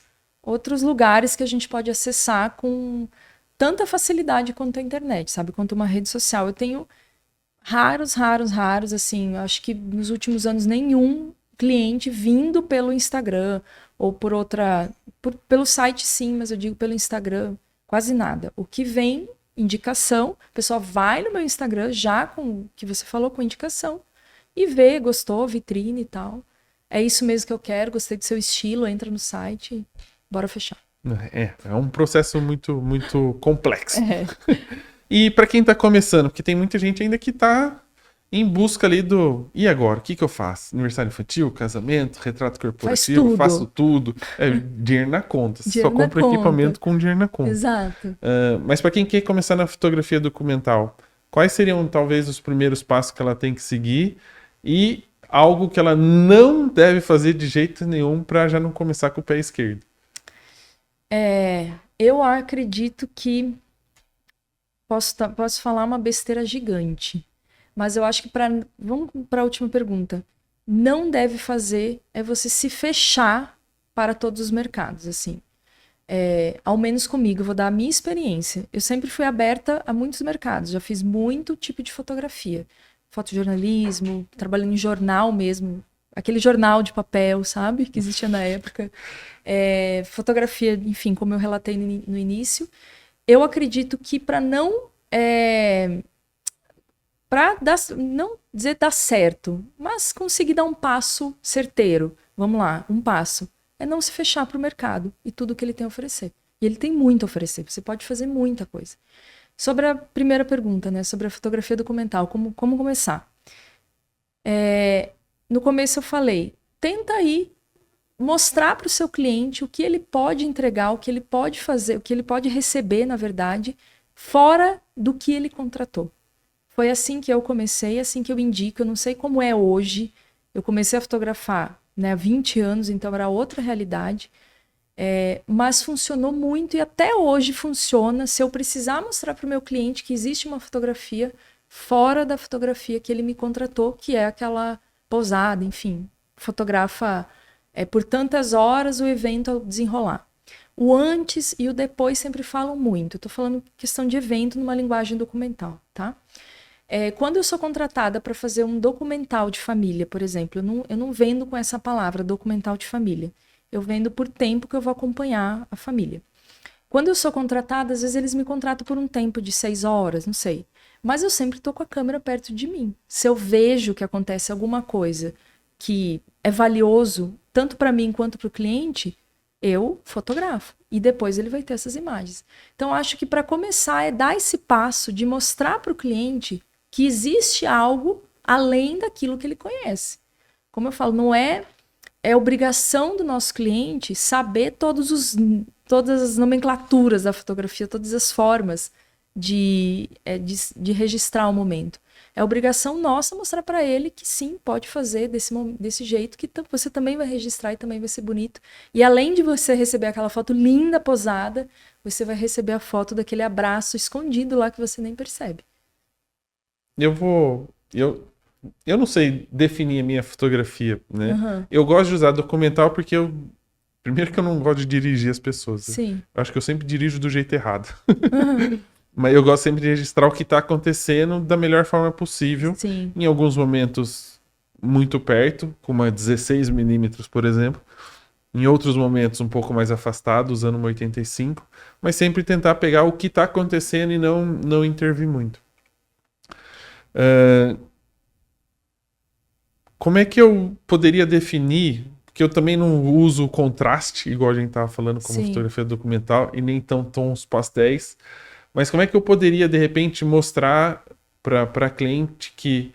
S2: lugares que a gente pode acessar com tanta facilidade quanto a internet, sabe? Quanto uma rede social. Eu tenho raros, assim, acho que nos últimos anos nenhum cliente vindo pelo Instagram ou pelo site sim, mas eu digo pelo Instagram, quase nada. O que vem, indicação, o pessoal vai no meu Instagram já com o que você falou, com indicação, e vê, gostou, vitrine e tal. É isso mesmo que eu quero, gostei do seu estilo, entra no site, bora fechar.
S1: É um processo muito, muito complexo. E para quem tá começando, porque tem muita gente ainda que tá em busca ali do... E agora? O que eu faço? Aniversário infantil, casamento, retrato corporativo, faço tudo. Dinheiro na conta. Você só compra equipamento com dinheiro na conta.
S2: Exato.
S1: Mas para quem quer começar na fotografia documental, quais seriam talvez os primeiros passos que ela tem que seguir e algo que ela não deve fazer de jeito nenhum para já não começar com o pé esquerdo?
S2: Eu acredito que posso falar uma besteira gigante, mas eu acho que vamos para a última pergunta. Não deve fazer é você se fechar para todos os mercados, assim. Ao menos comigo, eu vou dar a minha experiência. Eu sempre fui aberta a muitos mercados, já fiz muito tipo de fotografia. Fotojornalismo, trabalhando em jornal mesmo, aquele jornal de papel, sabe? Que existia na época. Fotografia, enfim, como eu relatei no início. Eu acredito que para não dizer dar certo, mas conseguir dar um passo certeiro, vamos lá, um passo, é não se fechar para o mercado e tudo que ele tem a oferecer. E ele tem muito a oferecer, você pode fazer muita coisa. Sobre a primeira pergunta, né, sobre a fotografia documental, como começar? No começo eu falei, tenta aí mostrar para o seu cliente o que ele pode entregar, o que ele pode fazer, o que ele pode receber, na verdade, fora do que ele contratou. Foi assim que eu comecei, assim que eu indico. Eu não sei como é hoje. Eu comecei a fotografar, né, há 20 anos, então era outra realidade. Mas funcionou muito e até hoje funciona. Se eu precisar mostrar para o meu cliente que existe uma fotografia fora da fotografia que ele me contratou, que é aquela posada, enfim, fotografa por tantas horas o evento ao desenrolar. O antes e o depois sempre falam muito. Eu tô falando questão de evento numa linguagem documental, tá? Quando eu sou contratada para fazer um documental de família, por exemplo, eu não vendo com essa palavra, documental de família. Eu vendo por tempo que eu vou acompanhar a família. Quando eu sou contratada, às vezes eles me contratam por um tempo de 6 horas, não sei. Mas eu sempre tô com a câmera perto de mim. Se eu vejo que acontece alguma coisa que é valioso, tanto para mim quanto para o cliente, eu fotografo. E depois ele vai ter essas imagens. Então, acho que para começar é dar esse passo de mostrar para o cliente que existe algo além daquilo que ele conhece. Como eu falo, não é obrigação do nosso cliente saber todas as nomenclaturas da fotografia, todas as formas de registrar o momento. É obrigação nossa mostrar para ele que sim, pode fazer desse jeito, que você também vai registrar e também vai ser bonito. E além de você receber aquela foto linda, posada, você vai receber a foto daquele abraço escondido lá que você nem percebe.
S1: Eu não sei definir a minha fotografia, né?
S2: Uhum.
S1: Eu gosto de usar documental porque primeiro que eu não gosto de dirigir as pessoas.
S2: Sim.
S1: Eu acho que eu sempre dirijo do jeito errado.
S2: Uhum.
S1: Mas eu gosto sempre de registrar o que está acontecendo da melhor forma possível.
S2: Sim.
S1: Em alguns momentos muito perto, com uma 16mm, por exemplo. Em outros momentos um pouco mais afastado, usando uma 85, mas sempre tentar pegar o que está acontecendo e não intervir muito. Como é que eu poderia definir, porque eu também não uso o contraste, igual a gente estava falando como
S2: Sim.
S1: fotografia documental, e nem tão tons pastéis, mas como é que eu poderia, de repente, mostrar para cliente que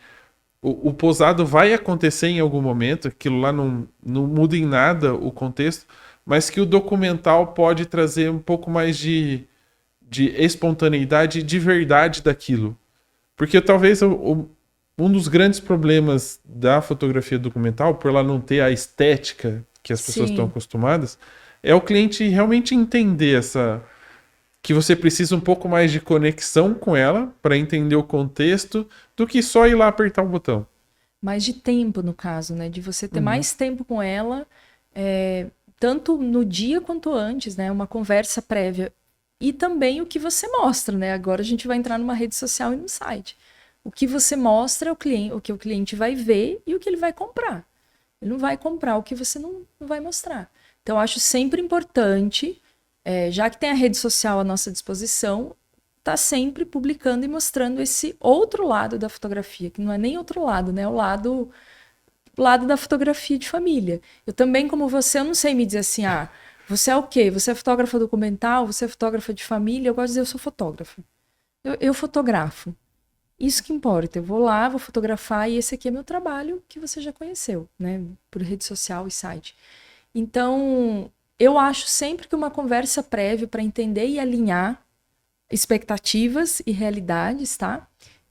S1: o posado vai acontecer em algum momento, aquilo lá não muda em nada o contexto, mas que o documental pode trazer um pouco mais de espontaneidade, de verdade daquilo. Porque talvez um dos grandes problemas da fotografia documental, por ela não ter a estética que as pessoas estão acostumadas, é o cliente realmente entender que você precisa um pouco mais de conexão com ela para entender o contexto do que só ir lá apertar o botão.
S2: Mais de tempo, no caso, né? De você ter mais tempo com ela, tanto no dia quanto antes, né? Uma conversa prévia. E também o que você mostra, né? Agora a gente vai entrar numa rede social e no site. O que você mostra, o que o cliente vai ver e o que ele vai comprar. Ele não vai comprar o que você não vai mostrar. Então, eu acho sempre importante, já que tem a rede social à nossa disposição, tá sempre publicando e mostrando esse outro lado da fotografia, que não é nem outro lado, né? O lado da fotografia de família. Eu também, como você, eu não sei me dizer assim, você é o quê? Você é fotógrafa documental? Você é fotógrafa de família? Eu gosto de dizer, eu sou fotógrafa. Eu fotografo. Isso que importa. Eu vou lá, vou fotografar e esse aqui é meu trabalho que você já conheceu, né? Por rede social e site. Então, eu acho sempre que uma conversa prévia para entender e alinhar expectativas e realidades, tá?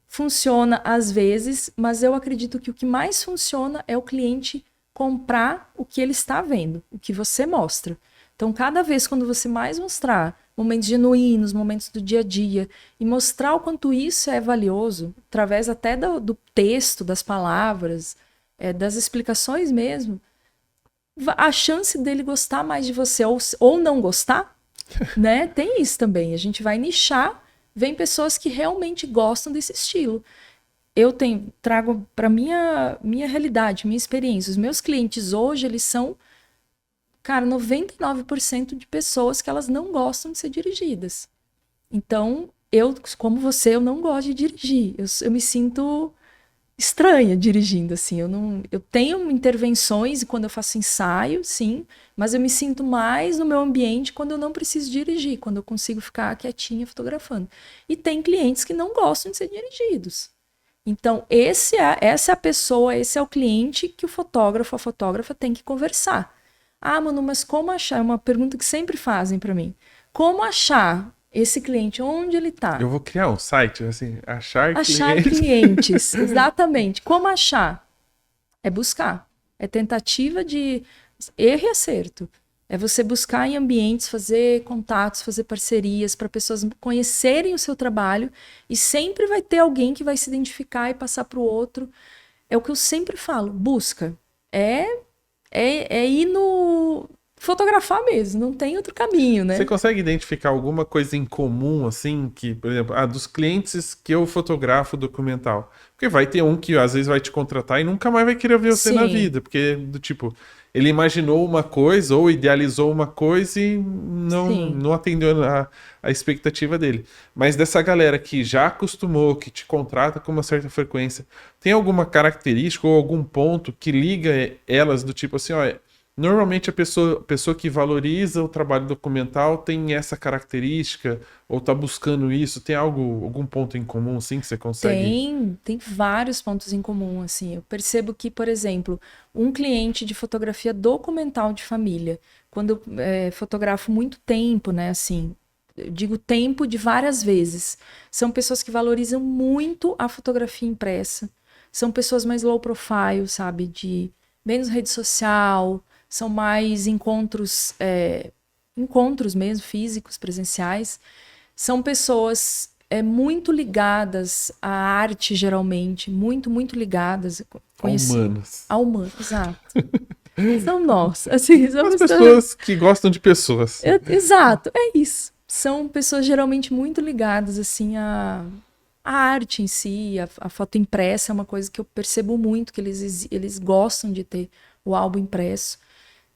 S2: Funciona às vezes, mas eu acredito que o que mais funciona é o cliente comprar o que ele está vendo, o que você mostra. Então, cada vez quando você mais mostrar momentos genuínos, momentos do dia a dia, e mostrar o quanto isso é valioso, através até do texto, das palavras, das explicações mesmo, a chance dele gostar mais de você ou não gostar, né? Tem isso também. A gente vai nichar, vem pessoas que realmente gostam desse estilo. Eu trago para minha realidade, minha experiência. Os meus clientes hoje, eles são, cara, 99% de pessoas que elas não gostam de ser dirigidas. Então, como você, eu não gosto de dirigir. Eu me sinto estranha dirigindo, assim. Eu tenho intervenções quando eu faço ensaio, sim, mas eu me sinto mais no meu ambiente quando eu não preciso dirigir, quando eu consigo ficar quietinha fotografando. E tem clientes que não gostam de ser dirigidos. Então, essa é a pessoa, esse é o cliente que o fotógrafo, a fotógrafa tem que conversar. Mano, mas como achar? É uma pergunta que sempre fazem para mim. Como achar esse cliente? Onde ele tá?
S1: Eu vou criar um site, assim, achar
S2: clientes. Exatamente. Como achar? É buscar. É tentativa de erro e acerto. É você buscar em ambientes, fazer contatos, fazer parcerias para pessoas conhecerem o seu trabalho e sempre vai ter alguém que vai se identificar e passar para o outro. É o que eu sempre falo. Busca. É ir no fotografar mesmo, não tem outro caminho, né?
S1: Você consegue identificar alguma coisa em comum, assim, que, por exemplo, dos clientes que eu fotografo documental? Porque vai ter um que às vezes vai te contratar e nunca mais vai querer ver você na vida, porque, do tipo, ele imaginou uma coisa ou idealizou uma coisa e não atendeu a expectativa dele. Mas dessa galera que já acostumou, que te contrata com uma certa frequência, tem alguma característica ou algum ponto que liga elas do tipo assim, olha, normalmente a pessoa que valoriza o trabalho documental tem essa característica ou tá buscando isso? Tem algum ponto em comum, assim, que você consegue?
S2: Tem vários pontos em comum, assim. Eu percebo que, por exemplo, um cliente de fotografia documental de família, quando eu fotografo muito tempo, né, assim, eu digo tempo de várias vezes, são pessoas que valorizam muito a fotografia impressa, são pessoas mais low profile, sabe, de menos rede social, são mais encontros mesmo, físicos, presenciais. São pessoas muito ligadas à arte, geralmente. Muito, muito ligadas.
S1: Humanas.
S2: A humanas, exato. São nós. Assim, são
S1: pessoas que gostam de pessoas.
S2: Exato, é isso. São pessoas geralmente muito ligadas, assim, a a arte em si, a foto impressa é uma coisa que eu percebo muito, que eles gostam de ter o álbum impresso.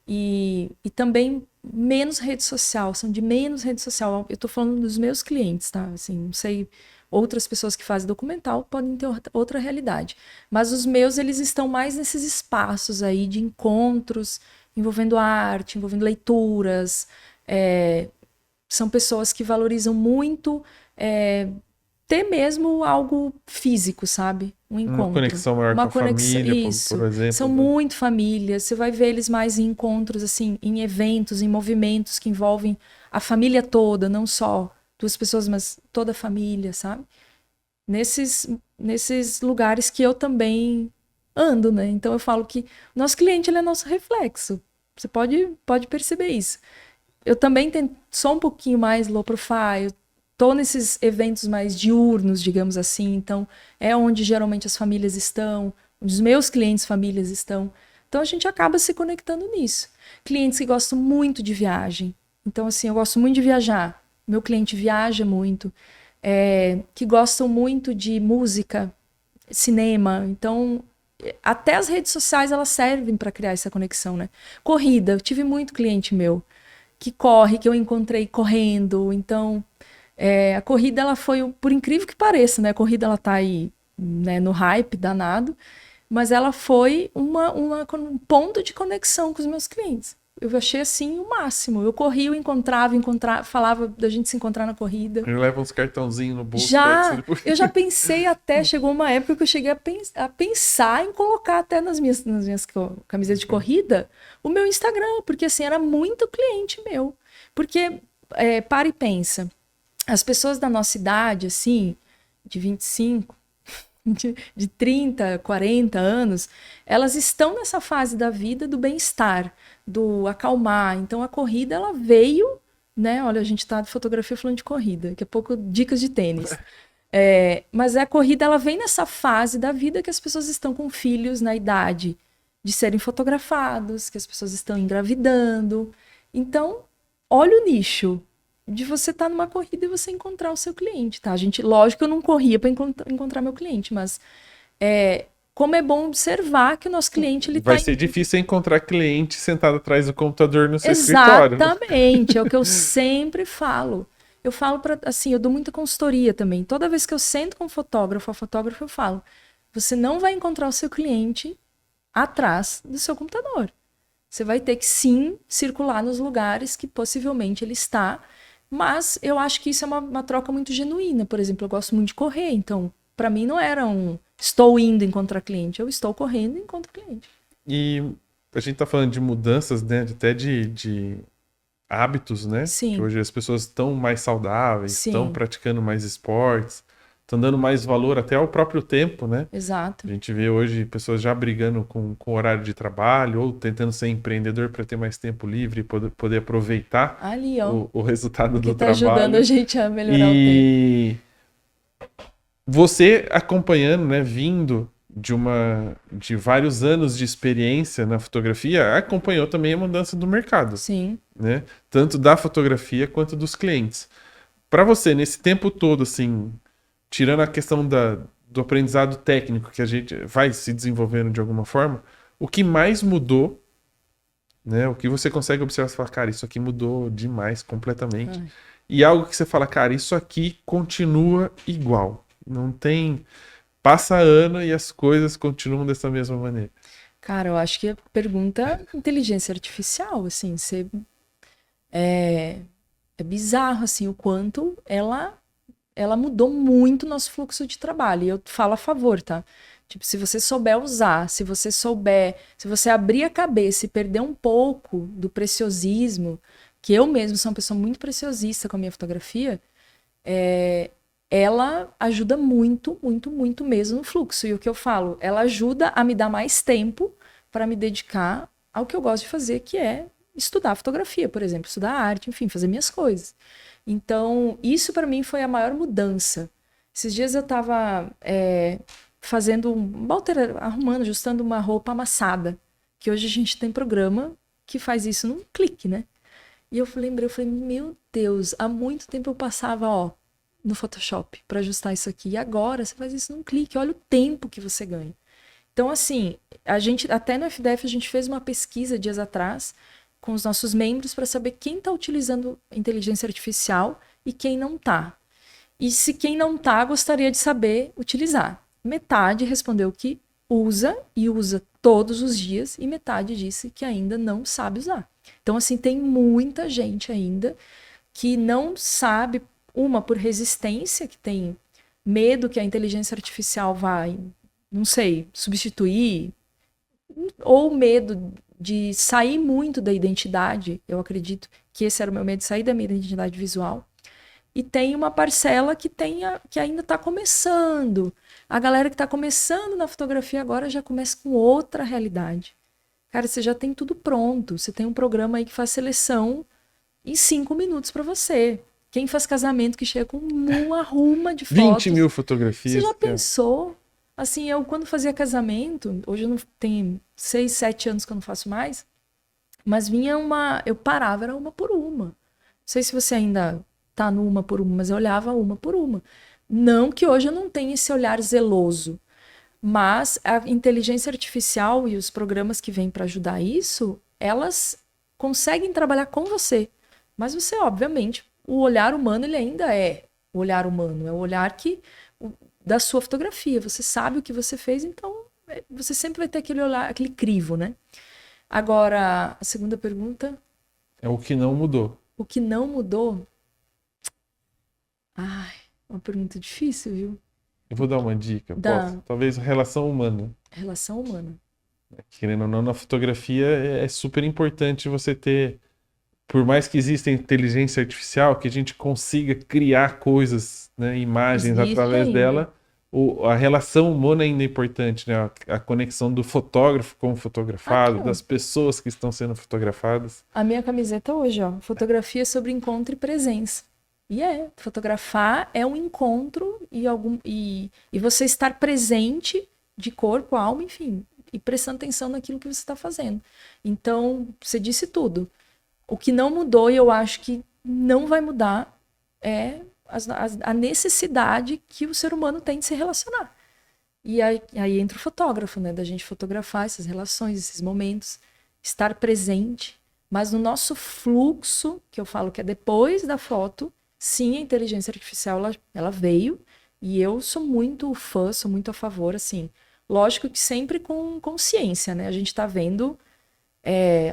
S2: E também menos rede social, são de menos rede social. Eu tô falando dos meus clientes, tá? Assim, não sei, outras pessoas que fazem documental podem ter outra realidade. Mas os meus, eles estão mais nesses espaços aí de encontros, envolvendo arte, envolvendo leituras. São pessoas que valorizam muito ter mesmo algo físico, sabe? Um encontro.
S1: Uma conexão maior com a família,
S2: isso.
S1: por exemplo.
S2: São muito famílias. Você vai ver eles mais em encontros, assim, em eventos, em movimentos que envolvem a família toda, não só duas pessoas, mas toda a família, sabe? Nesses lugares que eu também ando, né? Então eu falo que o nosso cliente, ele é nosso reflexo. Você pode perceber isso. Eu também sou um pouquinho mais low profile, tô nesses eventos mais diurnos, digamos assim, então é onde geralmente as famílias estão, onde os meus clientes famílias estão. Então a gente acaba se conectando nisso. Clientes que gostam muito de viagem. Então, assim, eu gosto muito de viajar. Meu cliente viaja muito. Que gostam muito de música, cinema. Então, até as redes sociais, elas servem para criar essa conexão, né? Corrida. Eu tive muito cliente meu que corre, que eu encontrei correndo. Então, a corrida, ela foi, por incrível que pareça, né? A corrida, ela tá aí, né, no hype danado, mas ela foi um ponto de conexão com os meus clientes. Eu achei, assim, o máximo. Eu corri, eu encontrava, falava da gente se encontrar na corrida.
S1: Eu levo uns cartãozinhos no bolso.
S2: Eu já pensei até, chegou uma época que eu cheguei a pensar em colocar até nas minhas camisetas de corrida o meu Instagram, porque, assim, era muito cliente meu. Porque, para e pensa, as pessoas da nossa idade, assim, de 25, de 30, 40 anos, elas estão nessa fase da vida do bem-estar, do acalmar. Então, a corrida, ela veio, né? Olha, a gente tá de fotografia falando de corrida, daqui a pouco dicas de tênis. Mas a corrida, ela vem nessa fase da vida que as pessoas estão com filhos na idade de serem fotografados, que as pessoas estão engravidando. Então, olha o nicho de você estar numa corrida e você encontrar o seu cliente, tá? Lógico que eu não corria para encontrar meu cliente, mas como é bom observar que o nosso cliente, ele
S1: vai ser difícil encontrar cliente sentado atrás do computador no seu
S2: escritório.
S1: Né?
S2: Exatamente, é o que eu sempre falo. Eu falo assim, eu dou muita consultoria também. Toda vez que eu sento com a fotógrafa, eu falo, você não vai encontrar o seu cliente atrás do seu computador. Você vai ter que, sim, circular nos lugares que possivelmente ele está. Mas eu acho que isso é uma troca muito genuína. Por exemplo, eu gosto muito de correr. Então, para mim, não era estou indo encontrar cliente. Eu estou correndo e encontro cliente.
S1: E a gente tá falando de mudanças, né? Até de hábitos, né?
S2: Sim.
S1: Que hoje as pessoas estão mais saudáveis,
S2: Sim.
S1: estão praticando mais esportes, estão dando mais valor até ao próprio tempo, né?
S2: Exato.
S1: A gente vê hoje pessoas já brigando com o horário de trabalho ou tentando ser empreendedor para ter mais tempo livre e poder aproveitar o resultado do trabalho.
S2: Que tá ajudando a gente a melhorar o tempo.
S1: Você acompanhando, né, vindo de vários anos de experiência na fotografia, acompanhou também a mudança do mercado.
S2: Sim.
S1: Né? Tanto da fotografia quanto dos clientes. Para você, nesse tempo todo, assim, tirando a questão do aprendizado técnico que a gente vai se desenvolvendo de alguma forma, o que mais mudou, né? O que você consegue observar, você fala, cara, isso aqui mudou demais, completamente. E algo que você fala, cara, isso aqui continua igual. Não tem... Passa ano e as coisas continuam dessa mesma maneira.
S2: Cara, eu acho que a pergunta inteligência artificial, assim, é bizarro, assim, o quanto ela mudou muito o nosso fluxo de trabalho. E eu falo a favor, tá? Tipo, se você souber usar, se você abrir a cabeça e perder um pouco do preciosismo, que eu mesmo sou uma pessoa muito preciosista com a minha fotografia, ela ajuda muito, muito, muito mesmo no fluxo. E o que eu falo, ela ajuda a me dar mais tempo para me dedicar ao que eu gosto de fazer, que é estudar fotografia, por exemplo, estudar arte, enfim, fazer minhas coisas. Então, isso para mim foi a maior mudança. Esses dias eu estava arrumando, ajustando uma roupa amassada, que hoje a gente tem programa que faz isso num clique, né? E eu falei, meu Deus, há muito tempo eu passava, no Photoshop para ajustar isso aqui. E agora você faz isso num clique, olha o tempo que você ganha. Então, assim, a gente, até no FDF, a gente fez uma pesquisa dias atrás com os nossos membros para saber quem está utilizando inteligência artificial e quem não está. E se quem não está, gostaria de saber utilizar. Metade respondeu que usa e usa todos os dias, e metade disse que ainda não sabe usar. Então, assim, tem muita gente ainda que não sabe, uma por resistência, que tem medo que a inteligência artificial vai, não sei, substituir, ou medo de sair muito da identidade. Eu acredito que esse era o meu medo, de sair da minha identidade visual. E tem uma parcela que ainda está começando. A galera que está começando na fotografia agora já começa com outra realidade. Cara, você já tem tudo pronto. Você tem um programa aí que faz seleção em 5 minutos para você. Quem faz casamento que chega com uma ruma de fotos.
S1: 20 mil fotografias.
S2: Você já pensou? Assim, eu quando fazia casamento, hoje eu não tenho 6, 7 anos que eu não faço mais, mas eu parava, era uma por uma. Não sei se você ainda tá no uma por uma, mas eu olhava uma por uma. Não que hoje eu não tenha esse olhar zeloso, mas a inteligência artificial e os programas que vêm para ajudar isso, elas conseguem trabalhar com você. Mas você, obviamente, o olhar humano, ele ainda é o olhar humano, é o olhar da sua fotografia. Você sabe o que você fez, então você sempre vai ter aquele olhar, aquele crivo, né? Agora, a segunda pergunta...
S1: É o que não mudou.
S2: O que não mudou? Ai, uma pergunta difícil, viu?
S1: Eu vou dar uma dica. Posso? Talvez a relação humana.
S2: Relação humana.
S1: Querendo ou não, na fotografia é super importante você ter, por mais que exista inteligência artificial, que a gente consiga criar coisas, né, imagens através dela, a relação humana ainda é importante, né? A conexão do fotógrafo com o fotografado, das pessoas que estão sendo fotografadas.
S2: A minha camiseta hoje, ó, fotografia sobre encontro e presença. E fotografar é um encontro e você estar presente de corpo, alma, enfim, e prestando atenção naquilo que você está fazendo. Então, você disse tudo. O que não mudou, e eu acho que não vai mudar, é a necessidade que o ser humano tem de se relacionar. E aí entra o fotógrafo, né? Da gente fotografar essas relações, esses momentos, estar presente. Mas no nosso fluxo, que eu falo que é depois da foto, sim, a inteligência artificial, ela veio, e eu sou muito fã, sou muito a favor, assim. Lógico que sempre com consciência, né? A gente tá vendo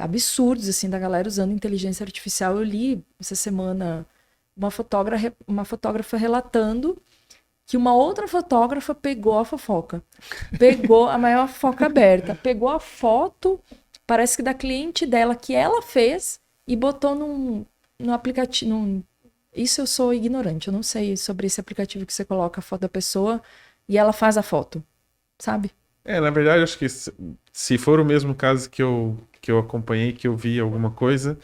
S2: absurdos, assim, da galera usando inteligência artificial. Eu li essa semana uma fotógrafa relatando que uma outra fotógrafa pegou a fofoca. Pegou a maior fofoca aberta. Pegou a foto, parece que da cliente dela, que ela fez, e botou no aplicativo... Isso eu sou ignorante, eu não sei sobre esse aplicativo que você coloca a foto da pessoa e ela faz a foto, sabe?
S1: Na verdade, acho que se for o mesmo caso que eu acompanhei, que eu vi alguma coisa,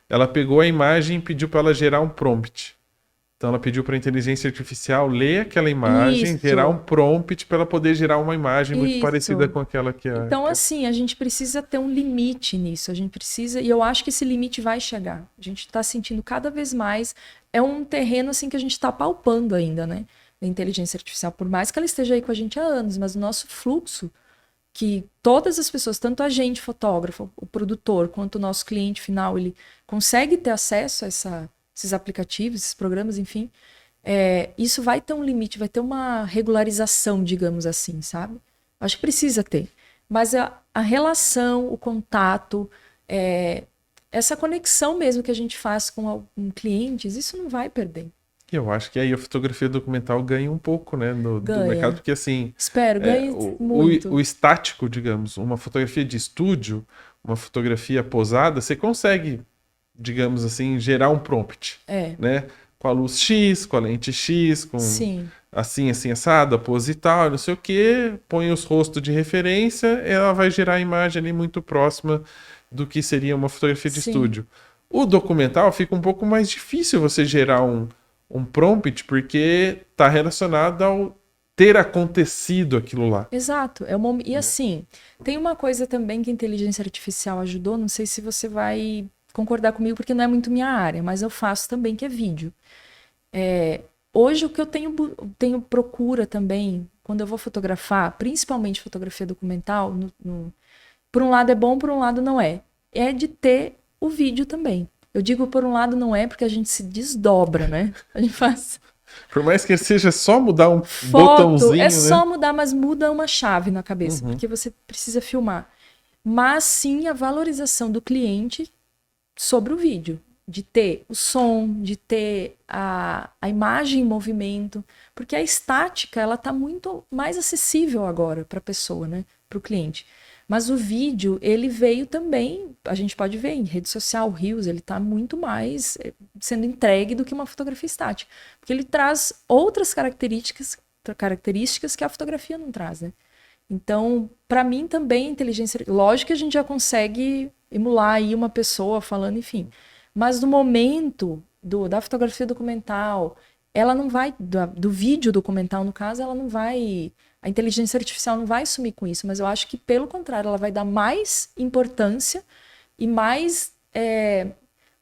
S1: ela pegou a imagem e pediu para ela gerar um prompt. Então ela pediu para a inteligência artificial ler aquela imagem, gerar um prompt para ela poder gerar uma imagem muito parecida com aquela que é.
S2: Então, assim, a gente precisa ter um limite nisso. A gente precisa, e eu acho que esse limite vai chegar. A gente está sentindo cada vez mais. É um terreno assim que a gente está palpando ainda, né? A inteligência artificial, por mais que ela esteja aí com a gente há anos, mas o nosso fluxo, que todas as pessoas, tanto a gente, fotógrafo, o produtor, quanto o nosso cliente final, ele consegue ter acesso a esses aplicativos, esses programas, enfim, isso vai ter um limite, vai ter uma regularização, digamos assim, sabe? Acho que precisa ter. Mas a relação, o contato, essa conexão mesmo que a gente faz com clientes, isso não vai perder.
S1: Eu acho que aí a fotografia documental ganha um pouco, né, do mercado, porque assim...
S2: Espero, ganhe muito.
S1: O estático, digamos, uma fotografia de estúdio, uma fotografia posada, você consegue, digamos assim, gerar um prompt, né? Com a luz X, com a lente X, com assim, assado, a pose e tal, não sei o que, põe os rostos de referência, ela vai gerar a imagem ali muito próxima do que seria uma fotografia de estúdio. O documental fica um pouco mais difícil você gerar um prompt, porque está relacionado ao ter acontecido aquilo lá.
S2: Exato. E assim, tem uma coisa também que a inteligência artificial ajudou, não sei se você vai concordar comigo, porque não é muito minha área, mas eu faço também, que é vídeo. Hoje o que eu tenho procura também, quando eu vou fotografar, principalmente fotografia documental, por um lado é bom, por um lado não é. É de ter o vídeo também. Eu digo por um lado não é porque a gente se desdobra, né? A gente faz...
S1: Por mais que seja só mudar um
S2: Foto,
S1: botãozinho,
S2: é
S1: né?
S2: só mudar, mas muda uma chave na cabeça, porque você precisa filmar. Mas sim a valorização do cliente sobre o vídeo. De ter o som, de ter a imagem em movimento, porque a estática ela está muito mais acessível agora para a pessoa, né? Para o cliente. Mas o vídeo, ele veio também, a gente pode ver em rede social, o Reels, ele está muito mais sendo entregue do que uma fotografia estática. Porque ele traz outras características que a fotografia não traz, né? Então, para mim também, inteligência... Lógico que a gente já consegue emular aí uma pessoa falando, enfim. Mas no momento da fotografia documental, ela não vai... Do vídeo documental, no caso, ela não vai... A inteligência artificial não vai sumir com isso, mas eu acho que, pelo contrário, ela vai dar mais importância e mais...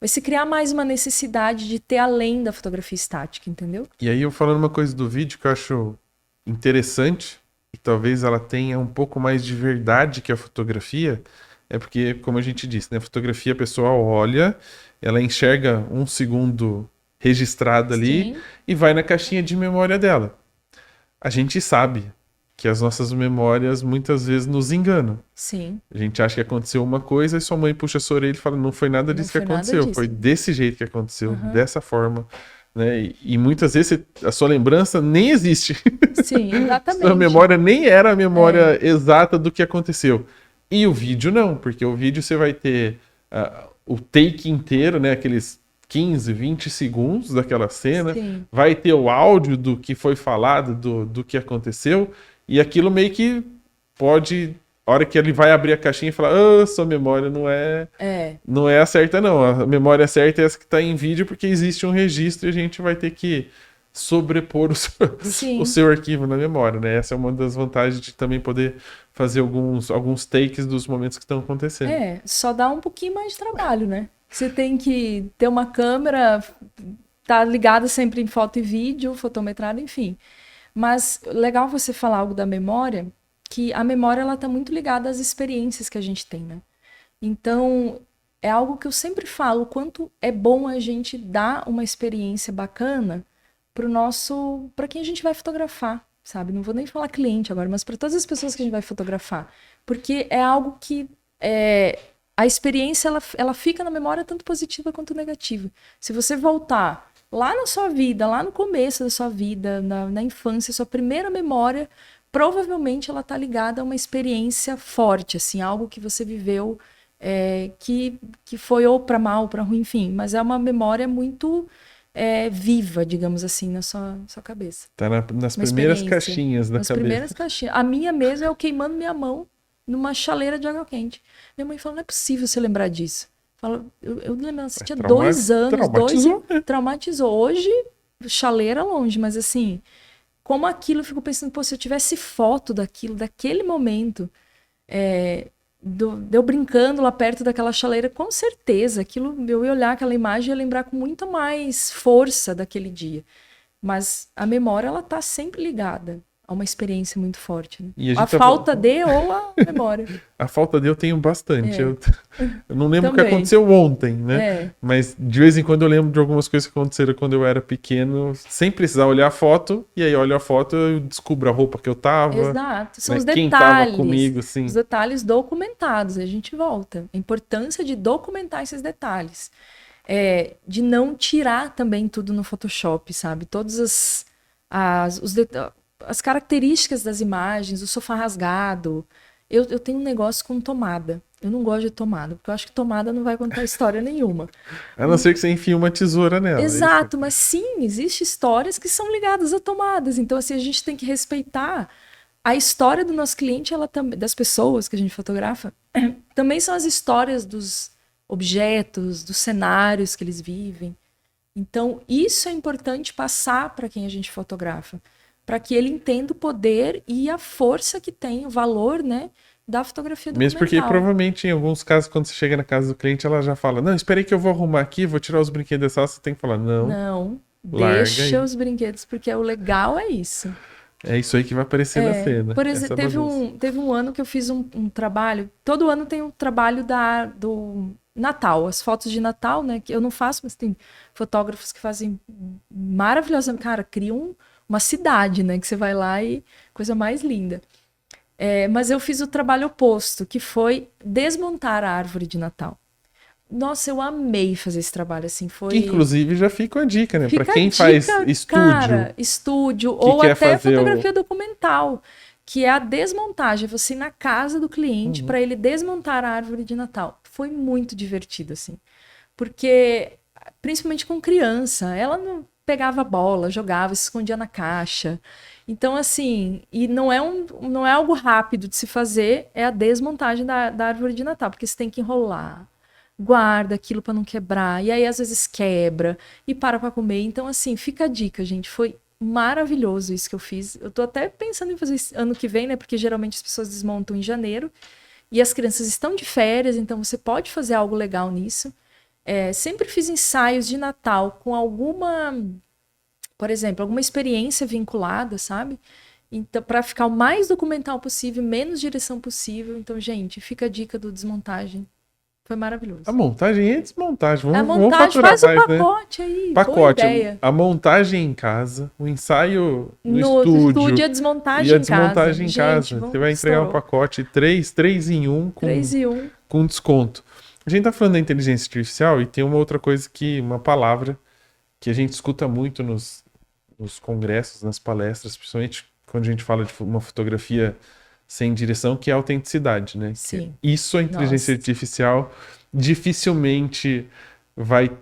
S2: vai se criar mais uma necessidade de ter além da fotografia estática, entendeu?
S1: E aí eu falando uma coisa do vídeo que eu acho interessante, e talvez ela tenha um pouco mais de verdade que a fotografia, é porque, como a gente disse, né, a fotografia a pessoa olha, ela enxerga um segundo registrado ali. Sim. E vai na caixinha de memória dela. A gente sabe que as nossas memórias muitas vezes nos enganam.
S2: Sim.
S1: A gente acha que aconteceu uma coisa e sua mãe puxa a sua orelha e fala, não foi nada disso que aconteceu, foi desse jeito que aconteceu, dessa forma. Né? E muitas vezes a sua lembrança nem existe.
S2: Sim, exatamente.
S1: Sua memória nem era a memória exata do que aconteceu. E o vídeo não, porque o vídeo você vai ter o take inteiro, né? Aqueles 15, 20 segundos daquela cena. Sim. Vai ter o áudio do que foi falado, do que aconteceu. E aquilo meio que pode... A hora que ele vai abrir a caixinha e falar, sua memória não é a certa, não. A memória certa é essa que está em vídeo, porque existe um registro e a gente vai ter que sobrepor o seu arquivo na memória, né? Essa é uma das vantagens de também poder fazer alguns takes dos momentos que estão acontecendo.
S2: Só dá um pouquinho mais de trabalho, né? Você tem que ter uma câmera, tá ligada sempre em foto e vídeo, fotometrado, enfim. Mas legal você falar algo da memória, que a memória ela tá muito ligada às experiências que a gente tem, né? Então, é algo que eu sempre falo, o quanto é bom a gente dar uma experiência bacana para quem a gente vai fotografar, sabe? Não vou nem falar cliente agora, mas para todas as pessoas que a gente vai fotografar. Porque é algo que a experiência ela fica na memória tanto positiva quanto negativa. Se você voltar lá na sua vida, lá no começo da sua vida, na infância, sua primeira memória, provavelmente ela está ligada a uma experiência forte, assim, algo que você viveu que foi ou para mal ou para ruim, enfim, mas é uma memória muito viva, digamos assim, na sua cabeça.
S1: Tá nas primeiras caixinhas da cabeça.
S2: Nas primeiras caixinhas. A minha mesmo é eu queimando minha mão numa chaleira de água quente. Minha mãe falou, não é possível você lembrar disso. Eu lembro, você tinha 2 anos, traumatizou. Hoje, chaleira longe, mas assim... Como aquilo, eu fico pensando, se eu tivesse foto daquele momento, eu brincando lá perto daquela chaleira, com certeza, eu ia olhar aquela imagem e ia lembrar com muito mais força daquele dia. Mas a memória, ela tá sempre ligada a uma experiência muito forte. Né? A falta de ou a memória.
S1: A falta de eu tenho bastante. Eu não lembro o que aconteceu ontem, né? Mas de vez em quando eu lembro de algumas coisas que aconteceram quando eu era pequeno, sem precisar olhar a foto, e aí olho a foto e eu descubro a roupa que eu tava.
S2: Exato, são os detalhes.
S1: Quem tava comigo, sim.
S2: Os detalhes documentados, a gente volta. A importância de documentar esses detalhes. De não tirar também tudo no Photoshop, sabe? Todas as características das imagens, o sofá rasgado. Eu tenho um negócio com tomada. Eu não gosto de tomada, porque eu acho que tomada não vai contar história nenhuma.
S1: A não ser que você enfie uma tesoura nela.
S2: Exato, mas sim, existem histórias que são ligadas a tomadas. Então, assim, a gente tem que respeitar a história do nosso cliente, das pessoas que a gente fotografa, também são as histórias dos objetos, dos cenários que eles vivem. Então, isso é importante passar para quem a gente fotografa, para que ele entenda o poder e a força que tem, o valor, né, da fotografia documental.
S1: Mesmo porque, provavelmente, em alguns casos, quando você chega na casa do cliente, ela já fala, não, espera aí que eu vou arrumar aqui, vou tirar os brinquedos dessa sala, você tem que falar, não.
S2: Deixa os brinquedos, porque o legal é isso.
S1: É isso aí que vai aparecer na cena.
S2: Por exemplo, teve um ano que eu fiz um trabalho. Todo ano tem um trabalho do Natal, as fotos de Natal, né? Que eu não faço, mas tem fotógrafos que fazem maravilhosamente. Cara, criam uma cidade, né? Que você vai lá e coisa mais linda. Mas eu fiz o trabalho oposto, que foi desmontar a árvore de Natal. Nossa, eu amei fazer esse trabalho, assim, foi...
S1: Inclusive, já fica a dica, né? Para quem faz estúdio.
S2: Cara, estúdio, ou até fotografia documental, que é a desmontagem, você ir na casa do cliente para ele desmontar a árvore de Natal. Foi muito divertido, assim, porque, principalmente com criança, ela não pegava bola, jogava, se escondia na caixa. Então, assim, e não é algo rápido de se fazer, é a desmontagem da árvore de Natal, porque você tem que enrolar, guarda aquilo para não quebrar, e aí às vezes quebra e para comer. Então, assim, fica a dica, gente. Foi maravilhoso isso que eu fiz. Eu tô até pensando em fazer ano que vem, né? Porque geralmente as pessoas desmontam em janeiro e as crianças estão de férias, então você pode fazer algo legal nisso. Sempre fiz ensaios de Natal com por exemplo, alguma experiência vinculada, sabe? Então, para ficar o mais documental possível, menos direção possível. Então, gente, fica a dica do desmontagem. Foi maravilhoso.
S1: A montagem e a desmontagem.
S2: Vamos faturar faz mais, o pacote, né? Aí.
S1: Pacote. A montagem em casa, o ensaio no estúdio
S2: e a desmontagem
S1: em casa. Você vai entregar um pacote 3 em 1 com desconto. A gente tá falando da inteligência artificial e tem uma outra coisa uma palavra que a gente escuta muito nos congressos, nas palestras, principalmente quando a gente fala de uma fotografia sem direção, que é a autenticidade, né?
S2: Sim.
S1: Isso a inteligência artificial dificilmente vai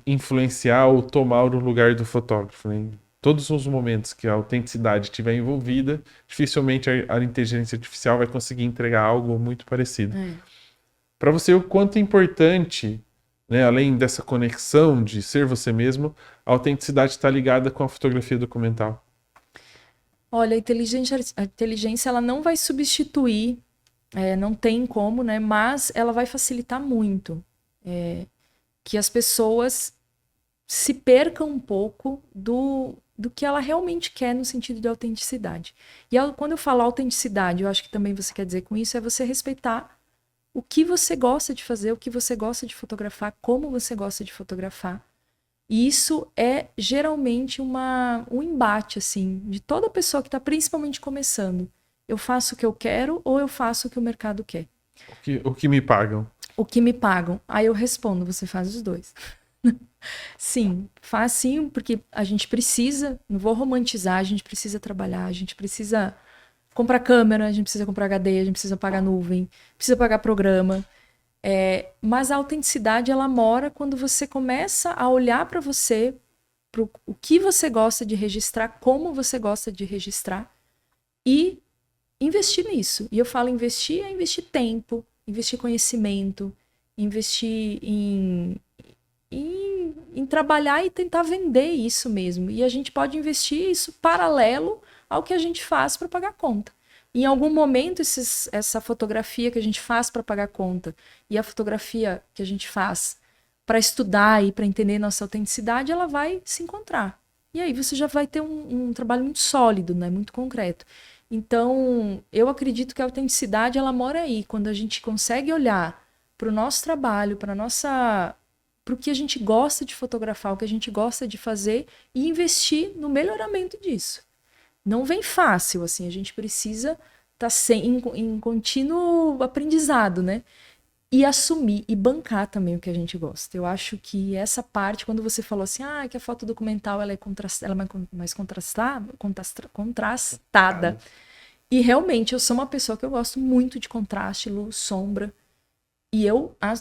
S1: influenciar ou tomar o lugar do fotógrafo, né? Em todos os momentos que a autenticidade estiver envolvida, dificilmente a inteligência artificial vai conseguir entregar algo muito parecido. Para você, o quanto é importante, né, além dessa conexão de ser você mesmo, a autenticidade está ligada com a fotografia documental?
S2: Olha, a inteligência ela não vai substituir, não tem como, né? Mas ela vai facilitar muito que as pessoas se percam um pouco do que ela realmente quer no sentido de autenticidade. E quando eu falo autenticidade, eu acho que também você quer dizer com isso, é você respeitar o que você gosta de fazer, o que você gosta de fotografar, como você gosta de fotografar. E isso é geralmente um embate, assim, de toda pessoa que está principalmente começando. Eu faço o que eu quero ou eu faço o que o mercado quer?
S1: O que me pagam.
S2: O que me pagam. Aí eu respondo, você faz os dois. Sim, faz sim, porque a gente precisa, não vou romantizar, a gente precisa trabalhar, a gente precisa comprar câmera, a gente precisa comprar HD, a gente precisa pagar nuvem, precisa pagar programa. Mas a autenticidade, ela mora quando você começa a olhar para você, para o que você gosta de registrar, como você gosta de registrar e investir nisso. E eu falo investir é investir tempo, investir conhecimento, investir em trabalhar e tentar vender isso mesmo. E a gente pode investir isso paralelo ao que a gente faz para pagar conta. Em algum momento, essa fotografia que a gente faz para pagar conta e a fotografia que a gente faz para estudar e para entender nossa autenticidade, ela vai se encontrar. E aí você já vai ter um trabalho muito sólido, né? Muito concreto. Então, eu acredito que a autenticidade, ela mora aí. Quando a gente consegue olhar para o nosso trabalho, para o que a gente gosta de fotografar, o que a gente gosta de fazer e investir no melhoramento disso. Não vem fácil, assim, a gente precisa estar em contínuo aprendizado, né? E assumir e bancar também o que a gente gosta. Eu acho que essa parte, quando você falou assim, que a foto documental ela é mais contrastada. E realmente, eu sou uma pessoa que eu gosto muito de contraste, luz, sombra. E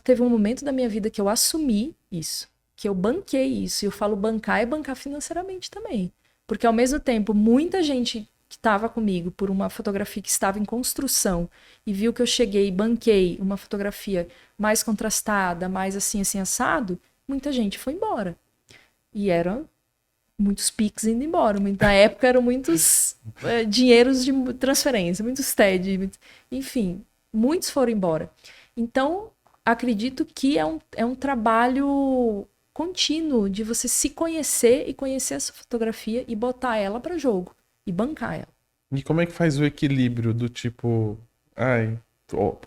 S2: teve um momento da minha vida que eu assumi isso, que eu banquei isso. E eu falo bancar é bancar financeiramente também. Porque, ao mesmo tempo, muita gente que estava comigo por uma fotografia que estava em construção e viu que eu cheguei e banquei uma fotografia mais contrastada, mais assim, assado, muita gente foi embora. E eram muitos Pix indo embora. Na época, eram muitos dinheiros de transferência, muitos TED, enfim, muitos foram embora. Então, acredito que é um trabalho contínuo de você se conhecer e conhecer a sua fotografia e botar ela para jogo e bancar ela.
S1: E como é que faz o equilíbrio do tipo, ai,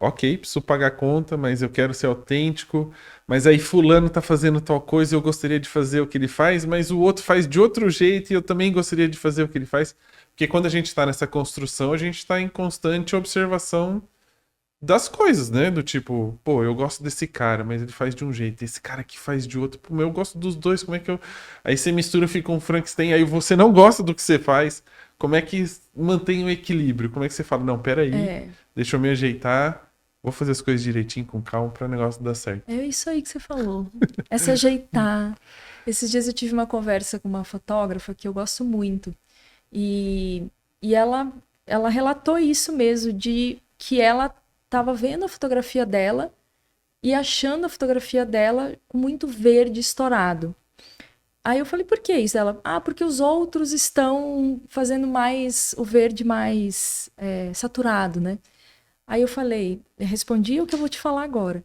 S1: ok, preciso pagar a conta, mas eu quero ser autêntico, mas aí fulano tá fazendo tal coisa e eu gostaria de fazer o que ele faz, mas o outro faz de outro jeito e eu também gostaria de fazer o que ele faz. Porque quando a gente tá nessa construção, a gente tá em constante observação das coisas, né? Do tipo, pô, eu gosto desse cara, mas ele faz de um jeito, esse cara aqui faz de outro. Pô, eu gosto dos dois, como é que eu. Aí você mistura, fica um Frankenstein, aí você não gosta do que você faz. Como é que mantém o equilíbrio? Como é que você fala, não, peraí, deixa eu me ajeitar, vou fazer as coisas direitinho, com calma, para o negócio dar certo.
S2: É isso aí que você falou. É se ajeitar. Esses dias eu tive uma conversa com uma fotógrafa que eu gosto muito. E ela relatou isso mesmo, de que ela estava vendo a fotografia dela e achando a fotografia dela com muito verde estourado. Aí eu falei, por que isso? Ela, porque os outros estão fazendo mais o verde mais saturado, né? Aí eu falei, respondi o que eu vou te falar agora.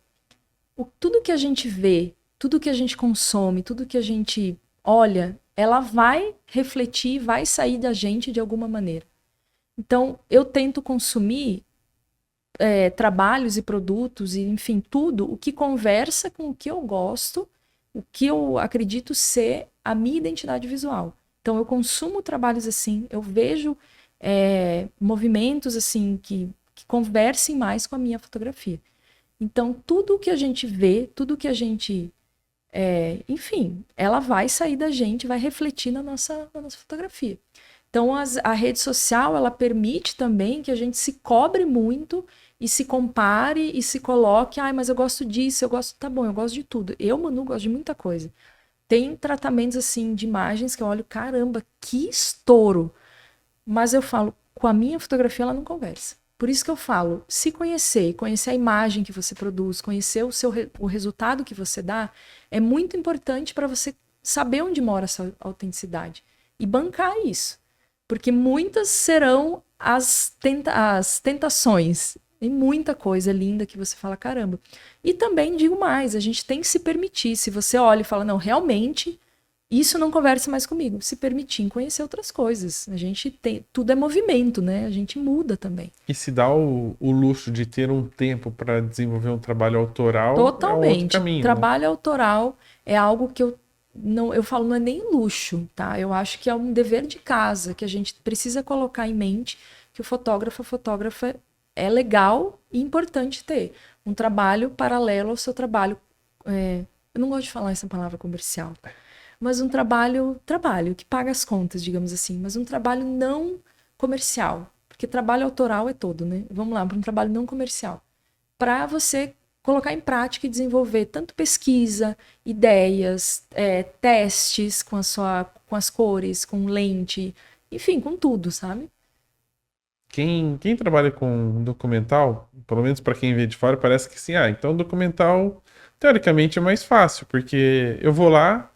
S2: Tudo que a gente vê, tudo que a gente consome, tudo que a gente olha, ela vai refletir, vai sair da gente de alguma maneira. Então, eu tento consumir trabalhos e produtos, e enfim, tudo o que conversa com o que eu gosto, o que eu acredito ser a minha identidade visual. Então, eu consumo trabalhos assim, eu vejo movimentos assim que conversem mais com a minha fotografia. Então, tudo o que a gente vê, tudo que a gente... enfim, ela vai sair da gente, vai refletir na nossa fotografia. Então, a rede social, ela permite também que a gente se cobre muito e se compare e se coloque, mas eu gosto disso, eu gosto... Tá bom, eu gosto de tudo. Eu, Manu, gosto de muita coisa. Tem tratamentos, assim, de imagens que eu olho, caramba, que estouro! Mas eu falo, com a minha fotografia, ela não conversa. Por isso que eu falo, se conhecer a imagem que você produz, conhecer o resultado que você dá, é muito importante para você saber onde mora essa autenticidade e bancar isso. Porque muitas serão as tentações. Tem muita coisa linda que você fala, caramba. E também digo mais, a gente tem que se permitir. Se você olha e fala, não, realmente... isso não conversa mais comigo. Se permitir conhecer outras coisas. A gente tem... tudo é movimento, né? A gente muda também.
S1: E se dá o luxo de ter um tempo para desenvolver um trabalho autoral,
S2: totalmente.
S1: É outro caminho,
S2: trabalho
S1: né?
S2: autoral é algo que eu falo, não é nem luxo, tá? Eu acho que é um dever de casa, que a gente precisa colocar em mente que o fotógrafo, a fotógrafa é legal e importante ter um trabalho paralelo ao seu trabalho. Eu não gosto de falar essa palavra comercial. Mas um trabalho que paga as contas, digamos assim, mas um trabalho não comercial, porque trabalho autoral é todo, né? Vamos lá, para um trabalho não comercial, para você colocar em prática e desenvolver tanto pesquisa, ideias, testes com as cores, com lente, enfim, com tudo, sabe?
S1: Quem trabalha com documental, pelo menos para quem vê de fora, parece que sim, então documental teoricamente é mais fácil, porque eu vou lá,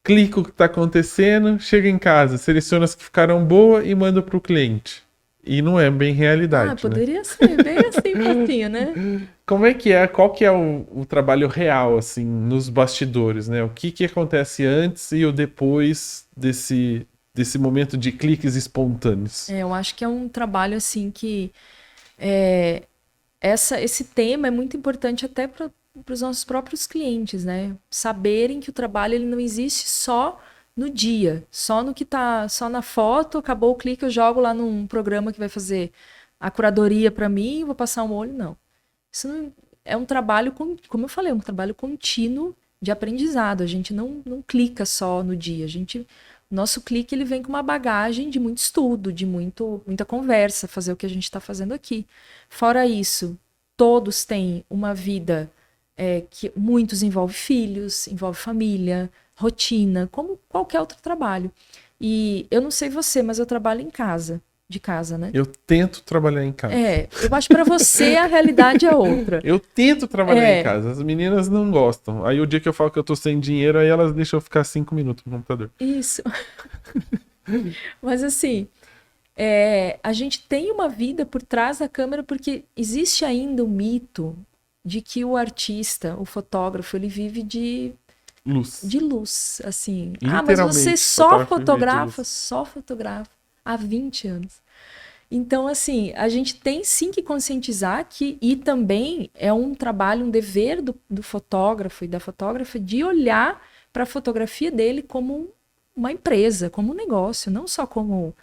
S1: clico o que está acontecendo, chego em casa, seleciono as que ficaram boas e mando para o cliente. E não é bem realidade,
S2: poderia ser bem assim, facinho, né?
S1: Como é que é? Qual que é o trabalho real, assim, nos bastidores, né? O que acontece antes e o depois desse momento de cliques espontâneos?
S2: Eu acho que é um trabalho, assim, que esse tema é muito importante até para os nossos próprios clientes, né? Saberem que o trabalho ele não existe só no dia, só no que tá, só na foto, acabou o clique, eu jogo lá num programa que vai fazer a curadoria para mim, vou passar um olho, não. Isso não, é um trabalho, como eu falei, um trabalho contínuo de aprendizado. A gente não clica só no dia, nosso clique ele vem com uma bagagem de muito estudo, de muita conversa, fazer o que a gente está fazendo aqui. Fora isso, todos têm uma vida que muitos envolve filhos, envolve família, rotina, como qualquer outro trabalho. E eu não sei você, mas eu trabalho de casa, né?
S1: Eu tento trabalhar em casa.
S2: Eu acho que para você a realidade é outra.
S1: Eu tento trabalhar em casa, as meninas não gostam. Aí o dia que eu falo que eu tô sem dinheiro, aí elas deixam eu ficar 5 minutos no computador.
S2: Isso. Mas assim, a gente tem uma vida por trás da câmera porque existe ainda o mito de que o artista, o fotógrafo, ele vive de
S1: luz.
S2: De luz, assim.
S1: Literalmente,
S2: mas você só fotografa há 20 anos. Então, assim, a gente tem sim que conscientizar e também é um trabalho, um dever do fotógrafo e da fotógrafa de olhar para a fotografia dele como uma empresa, como um negócio, não só como...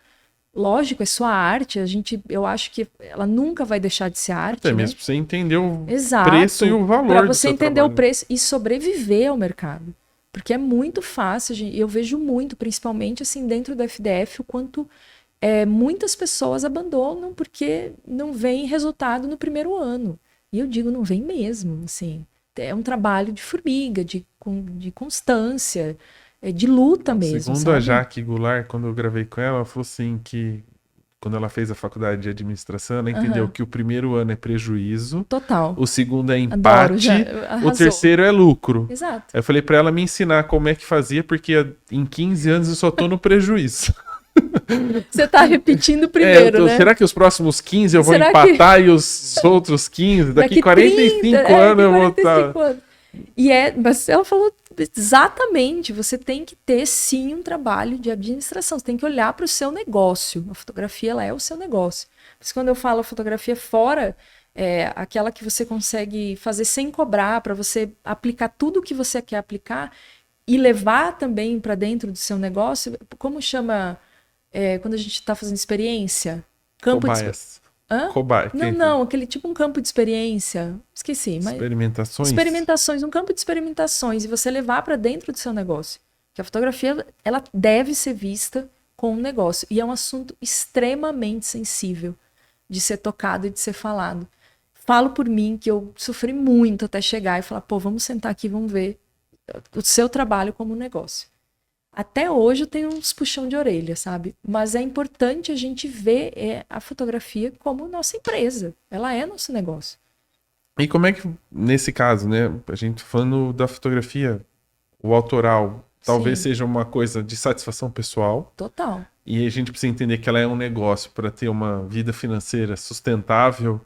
S2: Lógico, é sua arte, eu acho que ela nunca vai deixar de ser arte.
S1: Até
S2: né?
S1: mesmo pra você entender o
S2: Exato,
S1: preço e o valor
S2: para
S1: do
S2: você
S1: seu
S2: entender
S1: trabalho.
S2: o preço e sobreviver ao mercado. Porque é muito fácil, e eu vejo muito, principalmente assim dentro do FDF, o quanto muitas pessoas abandonam porque não vem resultado no primeiro ano. E eu digo, não vem mesmo, assim. É um trabalho de formiga, de constância, de luta mesmo,
S1: Segundo
S2: sabe?
S1: a Jaque Goulart, quando eu gravei com ela falou assim que quando ela fez a faculdade de administração, ela entendeu que o primeiro ano é prejuízo,
S2: Total.
S1: o segundo é
S2: Adoro,
S1: empate,
S2: já
S1: o terceiro é lucro.
S2: Exato.
S1: Aí eu falei pra ela me ensinar como é que fazia, porque em 15 anos eu só tô no prejuízo.
S2: Você tá repetindo primeiro, né?
S1: Será que os próximos 15 eu vou
S2: Será
S1: empatar e os outros 15? Daqui 45
S2: 30,
S1: anos eu vou estar...
S2: Mas ela falou exatamente, você tem que ter sim um trabalho de administração, você tem que olhar para o seu negócio. A fotografia, ela é o seu negócio. Por isso, quando eu falo fotografia fora, aquela que você consegue fazer sem cobrar, para você aplicar tudo o que você quer aplicar e levar também para dentro do seu negócio, como chama quando a gente está fazendo experiência? Campo de
S1: Hã?
S2: Não, aquele tipo um campo de experiência. Esqueci, mas...
S1: Experimentações?
S2: Experimentações, um campo de experimentações e você levar para dentro do seu negócio. Que a fotografia, ela deve ser vista com um negócio. E é um assunto extremamente sensível de ser tocado e de ser falado. Falo por mim que eu sofri muito até chegar e falar, pô, vamos sentar aqui, vamos ver o seu trabalho como negócio. Até hoje eu tenho uns puxão de orelha, sabe? Mas é importante a gente ver a fotografia como nossa empresa. Ela é nosso negócio.
S1: E como é que, nesse caso, né? A gente falando da fotografia, o autoral, talvez seja uma coisa de satisfação pessoal.
S2: Total.
S1: E a gente precisa entender que ela é um negócio para ter uma vida financeira sustentável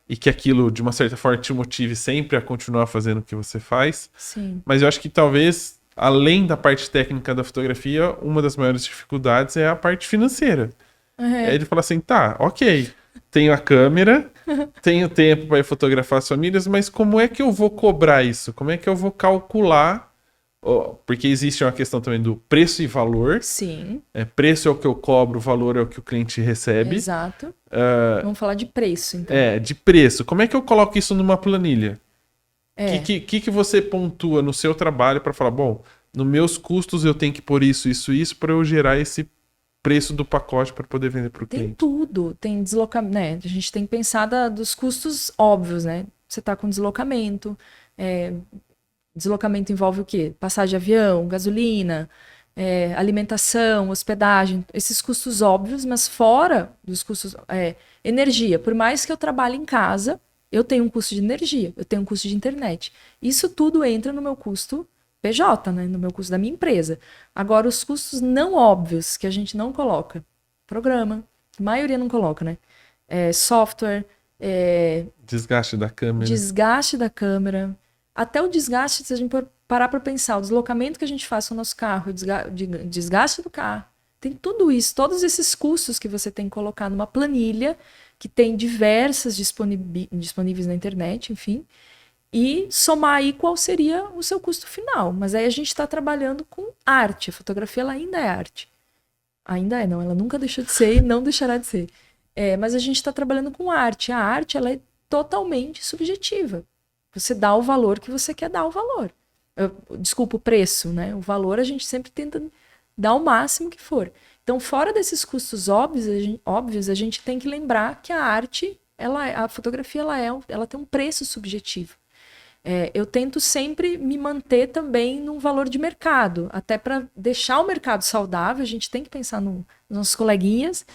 S1: e que aquilo, de uma certa forma, te motive sempre a continuar fazendo o que você faz.
S2: Sim.
S1: Mas eu acho que talvez... Além da parte técnica da fotografia, uma das maiores dificuldades é a parte financeira. Aí ele fala assim, tá, ok, tenho a câmera, tenho tempo para fotografar as famílias, mas como é que eu vou cobrar isso? Como é que eu vou calcular? Porque existe uma questão também do preço e valor.
S2: Sim.
S1: Preço é o que eu cobro, valor é o que o cliente recebe.
S2: Exato. Vamos falar de preço, então.
S1: De preço. Como é que eu coloco isso numa planilha? Que você pontua no seu trabalho para falar, bom, nos meus custos eu tenho que pôr isso para eu gerar esse preço do pacote para poder vender para o cliente?
S2: Tem tudo, tem deslocamento, né? A gente tem que pensar dos custos óbvios, né? Você está com deslocamento, deslocamento envolve o quê? Passagem de avião, gasolina, alimentação, hospedagem, esses custos óbvios, mas fora dos custos, energia. Por mais que eu trabalhe em casa, eu tenho um custo de energia, eu tenho um custo de internet. Isso tudo entra no meu custo PJ, né? No meu custo da minha empresa. Agora, os custos não óbvios que a gente não coloca. Programa, a maioria não coloca, né? Software.
S1: Desgaste da câmera.
S2: Desgaste da câmera. Até o desgaste, se a gente parar para pensar, o deslocamento que a gente faz com o nosso carro, o desgaste do carro. Tem tudo isso, todos esses custos que você tem que colocar numa planilha que tem diversas disponíveis na internet, enfim, e somar aí qual seria o seu custo final. Mas aí a gente está trabalhando com arte. A fotografia ela ainda é arte. Ainda é, não. Ela nunca deixou de ser e não deixará de ser. Mas a gente está trabalhando com arte. A arte ela é totalmente subjetiva. Você dá o valor que você quer dar o valor. Desculpa, o preço, né? O valor a gente sempre tenta dar o máximo que for. Então, fora desses custos óbvios, a gente tem que lembrar que a arte, a fotografia, ela tem um preço subjetivo. Eu tento sempre me manter também num valor de mercado, até para deixar o mercado saudável, a gente tem que pensar nos nossos coleguinhas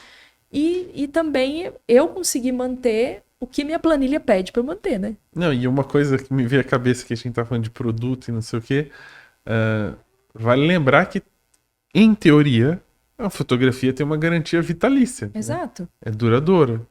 S2: e também eu conseguir manter o que minha planilha pede para eu manter, né?
S1: Não, e uma coisa que me veio à cabeça que a gente tá falando de produto e não sei o quê, vale lembrar que, em teoria, a fotografia tem uma garantia vitalícia.
S2: Exato.
S1: Né? É duradoura.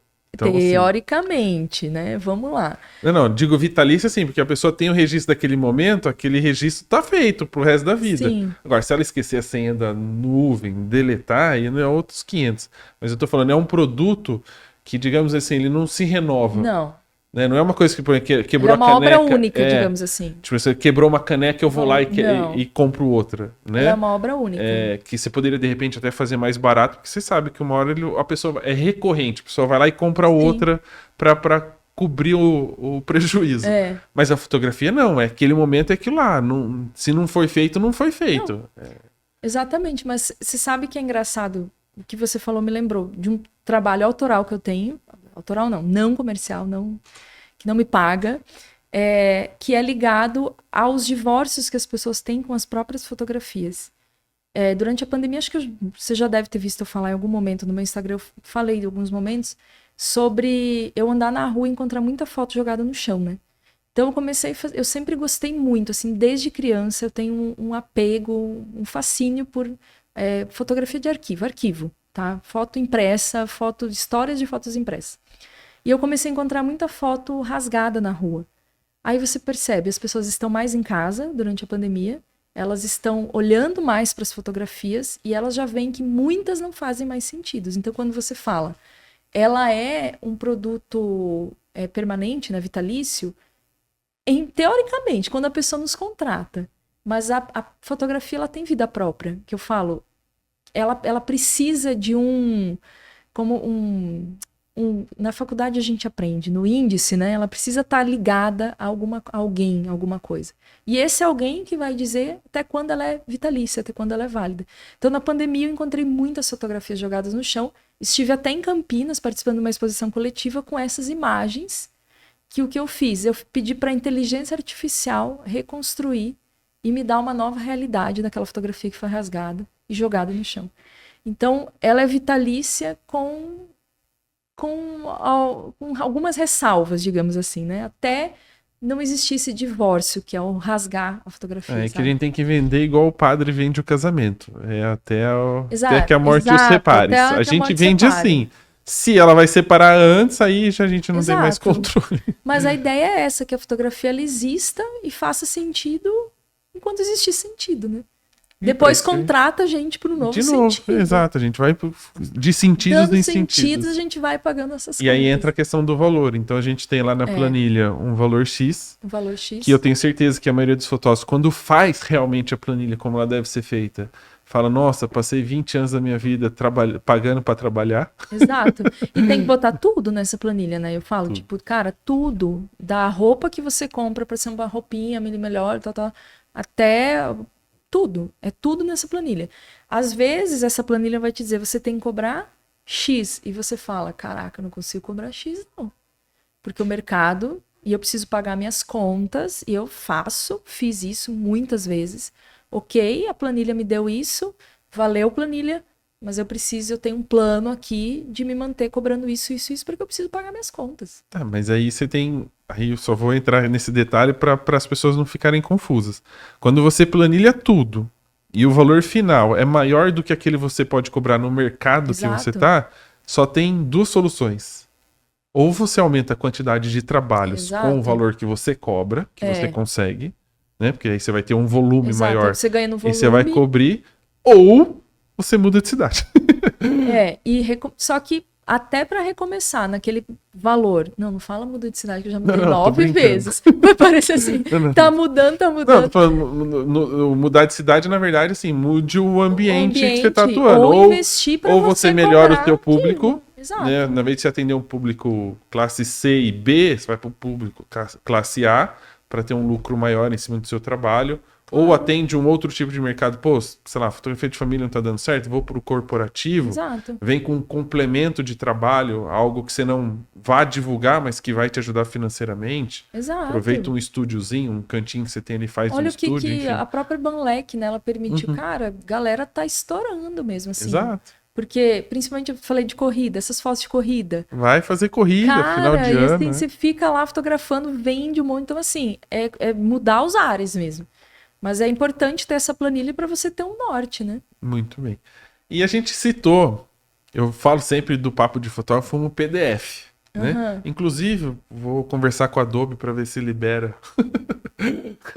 S1: Então,
S2: teoricamente, né? Vamos lá.
S1: Não, digo vitalícia sim, porque a pessoa tem o registro daquele momento, aquele registro tá feito pro resto da vida.
S2: Sim.
S1: Agora, se ela esquecer a senha da nuvem, deletar, aí não é outros 500. Mas eu tô falando, é um produto que, digamos assim, ele não se renova.
S2: Não.
S1: Né? Não é uma coisa que quebrou
S2: Ele é uma
S1: a caneca.
S2: obra única, digamos assim.
S1: Tipo, você quebrou uma caneca, eu vou lá e compro outra. Né?
S2: Ela é uma obra única.
S1: Que você poderia, de repente, até fazer mais barato, porque você sabe que uma hora a pessoa é recorrente, a pessoa vai lá e compra outra para cobrir o prejuízo. Mas a fotografia não, é aquele momento, é aquilo lá. Não, se não foi feito, não foi feito.
S2: Exatamente, mas você sabe que é engraçado, o que você falou me lembrou de um trabalho autoral que eu tenho, autoral não comercial, que não me paga, que é ligado aos divórcios que as pessoas têm com as próprias fotografias. Durante a pandemia, acho que você já deve ter visto eu falar em algum momento no meu Instagram, eu falei em alguns momentos, sobre eu andar na rua e encontrar muita foto jogada no chão, né? Então eu comecei a fazer, eu sempre gostei muito, assim, desde criança eu tenho um apego, um fascínio por fotografia de arquivo, tá? Foto impressa, histórias de fotos impressas. E eu comecei a encontrar muita foto rasgada na rua. Aí você percebe, as pessoas estão mais em casa durante a pandemia, elas estão olhando mais para as fotografias e elas já veem que muitas não fazem mais sentido. Então, quando você fala, ela é um produto permanente, né, vitalício, teoricamente, quando a pessoa nos contrata, mas a fotografia ela tem vida própria, que eu falo, ela precisa de na faculdade a gente aprende, no índice, né? Ela precisa estar ligada a alguma coisa. E esse é alguém que vai dizer até quando ela é vitalícia, até quando ela é válida. Então, na pandemia, eu encontrei muitas fotografias jogadas no chão. Estive até em Campinas, participando de uma exposição coletiva com essas imagens, que o que eu fiz? Eu pedi para a inteligência artificial reconstruir e me dar uma nova realidade daquela fotografia que foi rasgada e jogada no chão. Então, ela é vitalícia com algumas ressalvas, digamos assim, né? Até não existisse divórcio, que é o rasgar a fotografia.
S1: Que a gente tem que vender igual o padre vende o casamento. Até que a morte os separe. A gente vende assim. Se ela vai separar antes, aí já a gente não tem mais controle.
S2: Mas a ideia é essa, que a fotografia ela exista e faça sentido enquanto existir sentido, né? Depois contrata a gente para um novo sentido.
S1: Exato, a gente vai de sentidos em sentidos.
S2: A gente vai pagando essas coisas.
S1: E aí entra a questão do valor. Então a gente tem lá na planilha um valor X.
S2: Um valor X.
S1: Que eu tenho certeza que a maioria dos fotógrafos, quando faz realmente a planilha como ela deve ser feita, fala, nossa, passei 20 anos da minha vida pagando para trabalhar.
S2: Exato. E tem que botar tudo nessa planilha, né? Eu falo, tipo, cara, tudo. Da roupa que você compra para ser uma roupinha melhor, até... Tudo, é tudo nessa planilha. Às vezes essa planilha vai te dizer, você tem que cobrar X, e você fala, caraca, eu não consigo cobrar X não, porque o mercado, e eu preciso pagar minhas contas, e eu fiz isso muitas vezes, ok, a planilha me deu isso, valeu planilha, mas eu tenho um plano aqui de me manter cobrando isso, porque eu preciso pagar minhas contas.
S1: Tá, mas aí você tem... Aí eu só vou entrar nesse detalhe para as pessoas não ficarem confusas. Quando você planilha tudo e o valor final é maior do que aquele que você pode cobrar no mercado que você tá, só tem duas soluções. Ou você aumenta a quantidade de trabalhos com o valor que você cobra, que você consegue, né? Porque aí você vai ter um volume maior.
S2: Você ganha no volume.
S1: E você vai cobrir. Ou você muda de cidade.
S2: Só que até para recomeçar naquele valor. Não fala muda de cidade, que eu já mudei 9 vezes. Vai parecer assim. Tá mudando. Não, tô
S1: falando, mudar de cidade, na verdade, assim, mude o ambiente que você tá atuando.
S2: Ou investir para
S1: você melhora o seu público. Né? Na vez de você atender um público classe C e B, você vai para o público classe A para ter um lucro maior em cima do seu trabalho. Ou atende um outro tipo de mercado. Pô, sei lá, fotografia de família não tá dando certo, vou pro corporativo.
S2: Exato.
S1: Vem com um complemento de trabalho, algo que você não vá divulgar, mas que vai te ajudar financeiramente.
S2: Exato.
S1: Aproveita um estúdiozinho, um cantinho que você tem ali, faz um estúdio.
S2: Olha o que a própria Banlec, né, ela permitiu. Cara, a galera tá estourando mesmo, assim.
S1: Exato.
S2: Porque, principalmente, eu falei de corrida, essas fotos de corrida.
S1: Vai fazer corrida, final de ano.
S2: Assim, você fica lá fotografando, vende um monte. Então, assim, é mudar os ares mesmo. Mas é importante ter essa planilha para você ter um norte, né?
S1: Muito bem. E a gente citou, eu falo sempre do Papo de Fotógrafo como PDF. né? Inclusive, vou conversar com a Adobe para ver se libera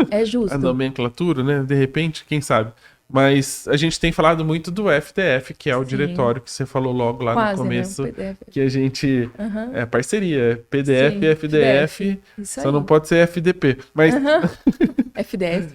S2: É justo.
S1: a nomenclatura, né? De repente, quem sabe. Mas a gente tem falado muito do FDF, que é o diretório que você falou logo lá no começo, né? Que a gente... É parceria, PDF e FDF, só não pode ser FDP. Mas...
S2: FDF.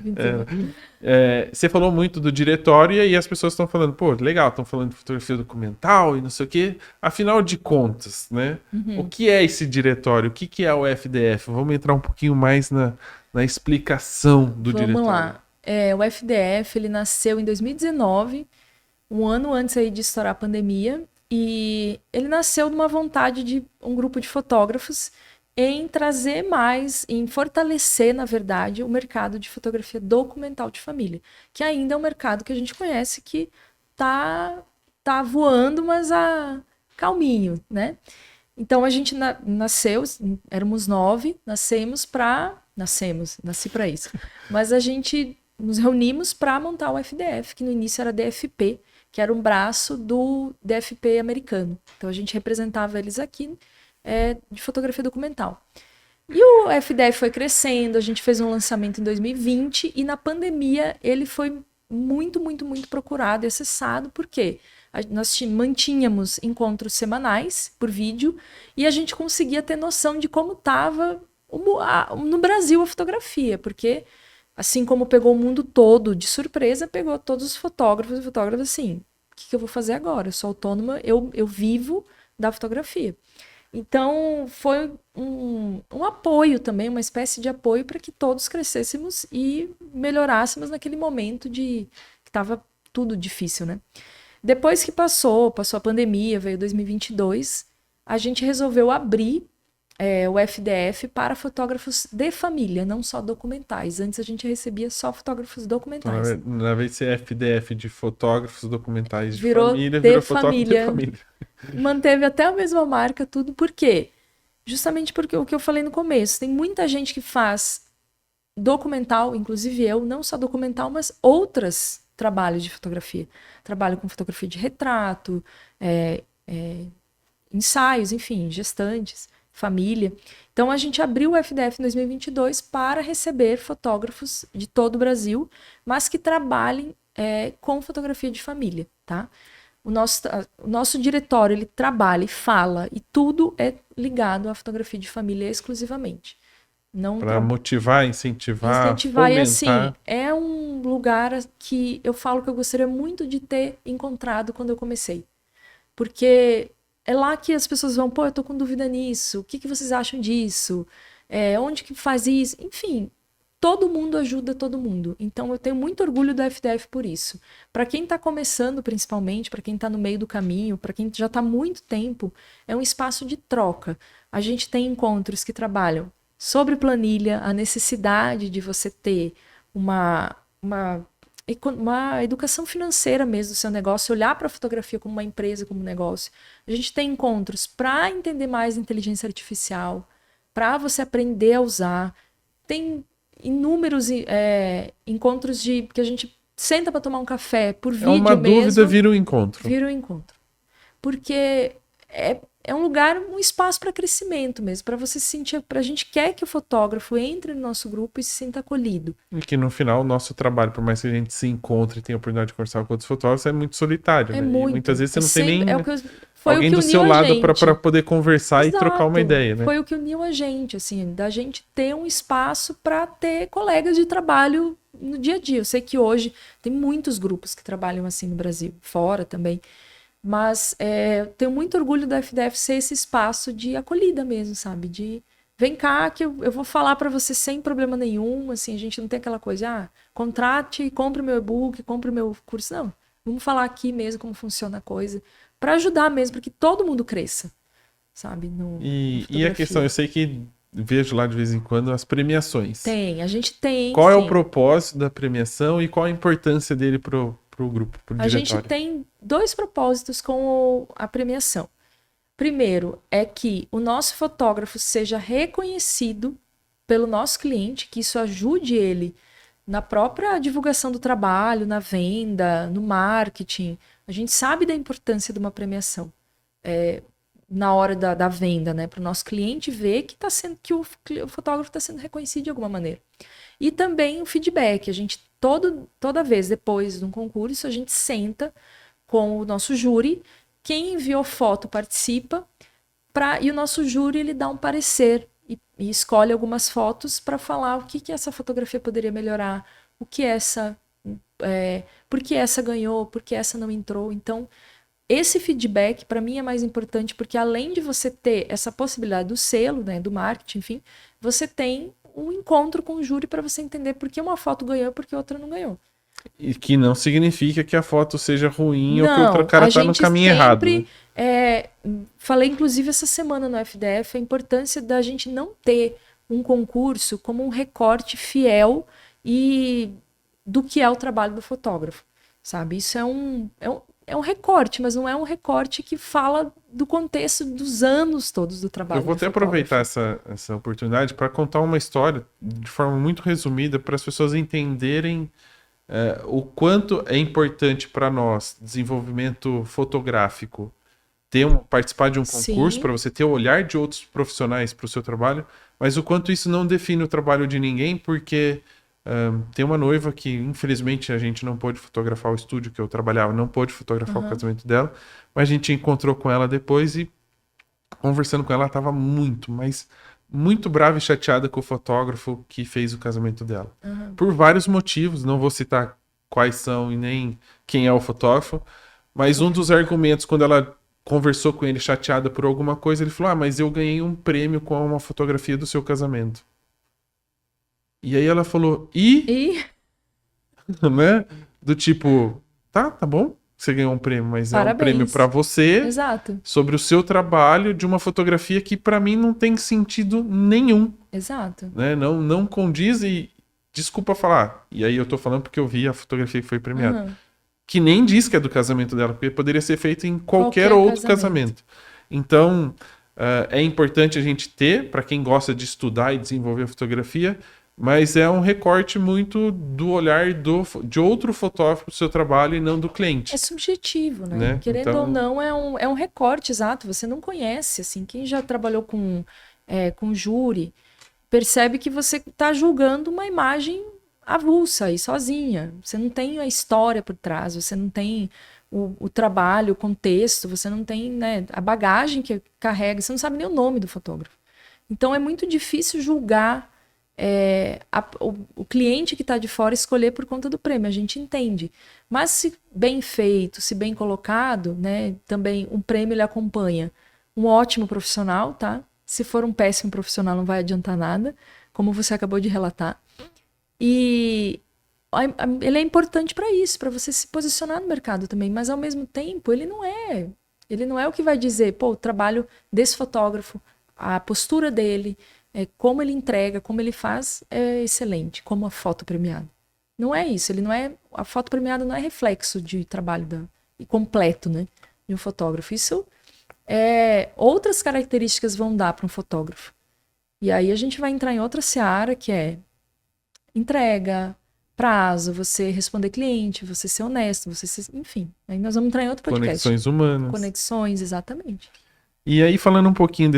S1: Você falou muito do diretório e as pessoas estão falando, pô, legal, estão falando de fotografia documental e não sei o quê. Afinal de contas, né? O que é esse diretório? O que é o FDF? Vamos entrar um pouquinho mais na explicação do diretório.
S2: Vamos lá. O FDF, ele nasceu em 2019, um ano antes aí de estourar a pandemia, e ele nasceu de uma vontade de um grupo de fotógrafos em trazer mais, em fortalecer, na verdade, o mercado de fotografia documental de família, que ainda é um mercado que a gente conhece que tá voando, mas calminho, né? Então a gente nasceu, éramos 9, nasci para isso. Mas a gente nos reunimos para montar o FDF, que no início era DFP, que era um braço do DFP americano. Então a gente representava eles aqui de fotografia documental. E o FDF foi crescendo, a gente fez um lançamento em 2020 e na pandemia ele foi muito, muito, muito procurado e acessado, porque nós mantínhamos encontros semanais por vídeo e a gente conseguia ter noção de como estava no Brasil a fotografia, porque assim como pegou o mundo todo de surpresa, pegou todos os fotógrafos e fotógrafas assim, o que eu vou fazer agora? Eu sou autônoma, eu vivo da fotografia. Então, foi um apoio também, uma espécie de apoio para que todos crescêssemos e melhorássemos naquele momento que estava tudo difícil, né? Depois que passou a pandemia, veio 2022, a gente resolveu abrir o FDF para fotógrafos de família, não só documentais. Antes a gente recebia só fotógrafos documentais.
S1: Então, na vez de ser FDF de fotógrafos documentais de família,
S2: virou
S1: fotógrafo de família.
S2: Manteve até a mesma marca, tudo. Por quê? Justamente porque o que eu falei no começo. Tem muita gente que faz documental, inclusive eu, não só documental, mas outros trabalhos de fotografia. Trabalho com fotografia de retrato, ensaios, enfim, gestantes, família. Então a gente abriu o FDF em 2022 para receber fotógrafos de todo o Brasil, mas que trabalhem com fotografia de família, tá? O nosso diretório, ele trabalha e fala, e tudo é ligado à fotografia de família exclusivamente.
S1: Para motivar, incentivar,
S2: fomentar. E assim, é um lugar que eu falo que eu gostaria muito de ter encontrado quando eu comecei. Porque é lá que as pessoas vão, pô, eu tô com dúvida nisso, o que vocês acham disso? Onde que faz isso? Enfim, todo mundo ajuda todo mundo. Então eu tenho muito orgulho do FDF por isso. Para quem está começando, principalmente, para quem está no meio do caminho, para quem já está há muito tempo, é um espaço de troca. A gente tem encontros que trabalham sobre planilha, a necessidade de você ter uma educação financeira mesmo do seu negócio, olhar para a fotografia como uma empresa, como um negócio. A gente tem encontros para entender mais inteligência artificial, para você aprender a usar. Tem inúmeros encontros que a gente senta para tomar um café por vídeo mesmo.
S1: É uma dúvida, vira um encontro.
S2: Vira um encontro. Porque é um lugar, um espaço para crescimento mesmo, para você se sentir, a gente quer que o fotógrafo entre no nosso grupo e se sinta acolhido.
S1: E que no final o nosso trabalho, por mais que a gente se encontre e tenha a oportunidade de conversar com outros fotógrafos, é muito solitário, né?
S2: Muito.
S1: E muitas vezes você não tem nem
S2: alguém
S1: do seu lado para poder conversar. Exato. E trocar uma ideia, né?
S2: Foi o que uniu a gente, assim, da gente ter um espaço para ter colegas de trabalho no dia a dia. Eu sei que hoje tem muitos grupos que trabalham assim no Brasil, fora também. Mas tenho muito orgulho da FDF ser esse espaço de acolhida mesmo, sabe? De vem cá que eu vou falar para você sem problema nenhum, assim, a gente não tem aquela coisa, contrate, compre o meu e-book, compre o meu curso. Não, vamos falar aqui mesmo como funciona a coisa, para ajudar mesmo, para que todo mundo cresça, sabe?
S1: E a questão, eu sei que vejo lá de vez em quando as premiações.
S2: A gente tem.
S1: Qual é o propósito da premiação e qual a importância dele pro grupo, pro diretório?
S2: A gente tem 2 propósitos com a premiação. Primeiro é que o nosso fotógrafo seja reconhecido pelo nosso cliente, que isso ajude ele na própria divulgação do trabalho, na venda, no marketing. A gente sabe da importância de uma premiação. na hora da venda, né? Para o nosso cliente ver que o fotógrafo está sendo reconhecido de alguma maneira. E também o feedback. A gente, toda vez depois de um concurso, a gente senta com o nosso júri. Quem enviou foto participa. E o nosso júri ele dá um parecer e escolhe algumas fotos para falar o que essa fotografia poderia melhorar, por que essa ganhou, por que essa não entrou. Então, esse feedback, para mim, é mais importante, porque além de você ter essa possibilidade do selo, né, do marketing, enfim, você tem um encontro com o júri para você entender por que uma foto ganhou e por que outra não ganhou.
S1: E que não significa que a foto seja ruim ou que o outro cara tá no caminho errado. Né?
S2: Falei, inclusive, essa semana no FDF, a importância da gente não ter um concurso como um recorte fiel do que é o trabalho do fotógrafo, sabe? Isso é um recorte, mas não é um recorte que fala do contexto dos anos todos do trabalho.
S1: Eu vou até aproveitar essa oportunidade para contar uma história de forma muito resumida para as pessoas entenderem o quanto é importante para nós, desenvolvimento fotográfico, participar de um concurso, para você ter o olhar de outros profissionais para o seu trabalho, mas o quanto isso não define o trabalho de ninguém, porque tem uma noiva que, infelizmente, a gente não pôde fotografar o estúdio que eu trabalhava, não pôde fotografar o casamento dela, mas a gente encontrou com ela depois e, conversando com ela, estava muito brava e chateada com o fotógrafo que fez o casamento dela. Por vários motivos, não vou citar quais são e nem quem é o fotógrafo, mas um dos argumentos, quando ela conversou com ele chateada por alguma coisa, ele falou, mas eu ganhei um prêmio com uma fotografia do seu casamento. E aí ela falou, né? Do tipo, tá bom, você ganhou um prêmio, mas parabéns. É um prêmio pra você.
S2: Exato.
S1: Sobre o seu trabalho de uma fotografia que pra mim não tem sentido nenhum.
S2: Exato.
S1: Né? Não condiz e, desculpa falar, e aí eu tô falando porque eu vi a fotografia que foi premiada, que nem diz que é do casamento dela, porque poderia ser feito em qualquer outro casamento. Então, é importante a gente ter, pra quem gosta de estudar e desenvolver a fotografia, mas é um recorte muito do olhar de outro fotógrafo do seu trabalho e não do cliente.
S2: É subjetivo, né? Querendo ou não, é um recorte, exato. Você não conhece, assim, quem já trabalhou com júri, percebe que você está julgando uma imagem avulsa e sozinha. Você não tem a história por trás, você não tem o trabalho, o contexto, você não tem, né, a bagagem que carrega, você não sabe nem o nome do fotógrafo. Então é muito difícil julgar o cliente que está de fora escolher por conta do prêmio, a gente entende. Mas se bem feito, se bem colocado, né, também um prêmio ele acompanha um ótimo profissional, tá? Se for um péssimo profissional não vai adiantar nada, como você acabou de relatar. E ele é importante para isso, para você se posicionar no mercado também, mas ao mesmo tempo ele não é o que vai dizer, o trabalho desse fotógrafo, a postura dele, como ele entrega, como ele faz, é excelente, como a foto premiada. Não é isso, a foto premiada não é reflexo de trabalho completo, né, de um fotógrafo. Isso outras características vão dar para um fotógrafo. E aí a gente vai entrar em outra seara, que é entrega, prazo, você responder cliente, você ser honesto, enfim. Aí nós vamos entrar em outro podcast.
S1: Conexões humanas.
S2: Conexões, exatamente.
S1: E aí, falando um pouquinho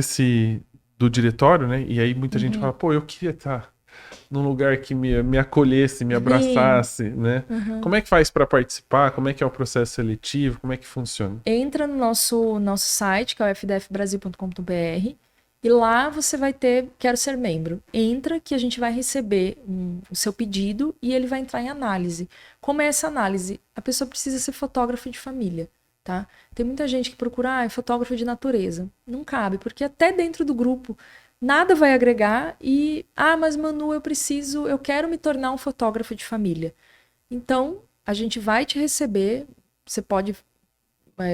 S1: do diretório, né? E aí muita gente fala, eu queria estar num lugar que me acolhesse, me abraçasse, né? Como é que faz para participar? Como é que é o processo seletivo? Como é que funciona?
S2: Entra no nosso site, que é o fdfbrasil.com.br, e lá você vai ter, quero ser membro. Entra que a gente vai receber o seu pedido e ele vai entrar em análise. Como é essa análise? A pessoa precisa ser fotógrafo de família. Tá? Tem muita gente que procura fotógrafo de natureza. Não cabe, porque até dentro do grupo nada vai agregar e, mas Manu, eu quero me tornar um fotógrafo de família. Então, a gente vai te receber, você pode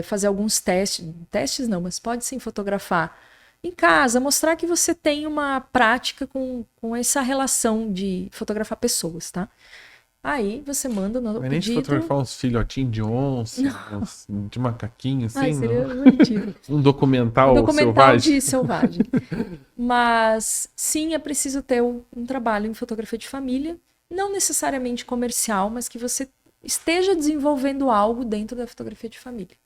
S2: fazer alguns testes não, mas pode sim fotografar em casa, mostrar que você tem uma prática com essa relação de fotografar pessoas, tá? Aí você manda no pedido...
S1: nem se fotografar uns filhotinhos de onça, de macaquinho, assim,
S2: seria mentira.
S1: Um documental selvagem.
S2: Selvagem. Mas sim, é preciso ter um trabalho em fotografia de família, não necessariamente comercial, mas que você esteja desenvolvendo algo dentro da fotografia de família.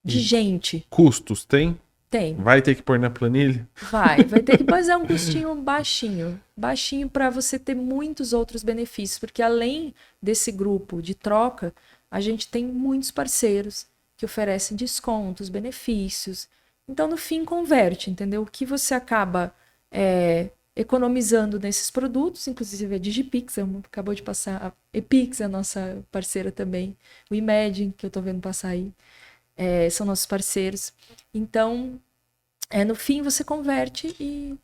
S2: De gente.
S1: Custos tem?
S2: Tem.
S1: Vai ter que pôr na planilha?
S2: Vai ter que, mas é um custinho baixinho para você ter muitos outros benefícios, porque além desse grupo de troca, a gente tem muitos parceiros que oferecem descontos, benefícios. Então, no fim, converte, entendeu? O que você acaba economizando nesses produtos, inclusive a Digipix, acabou de passar, a Epix é a nossa parceira também, o Imagine, que eu tô vendo passar aí, são nossos parceiros. Então, no fim, você converte e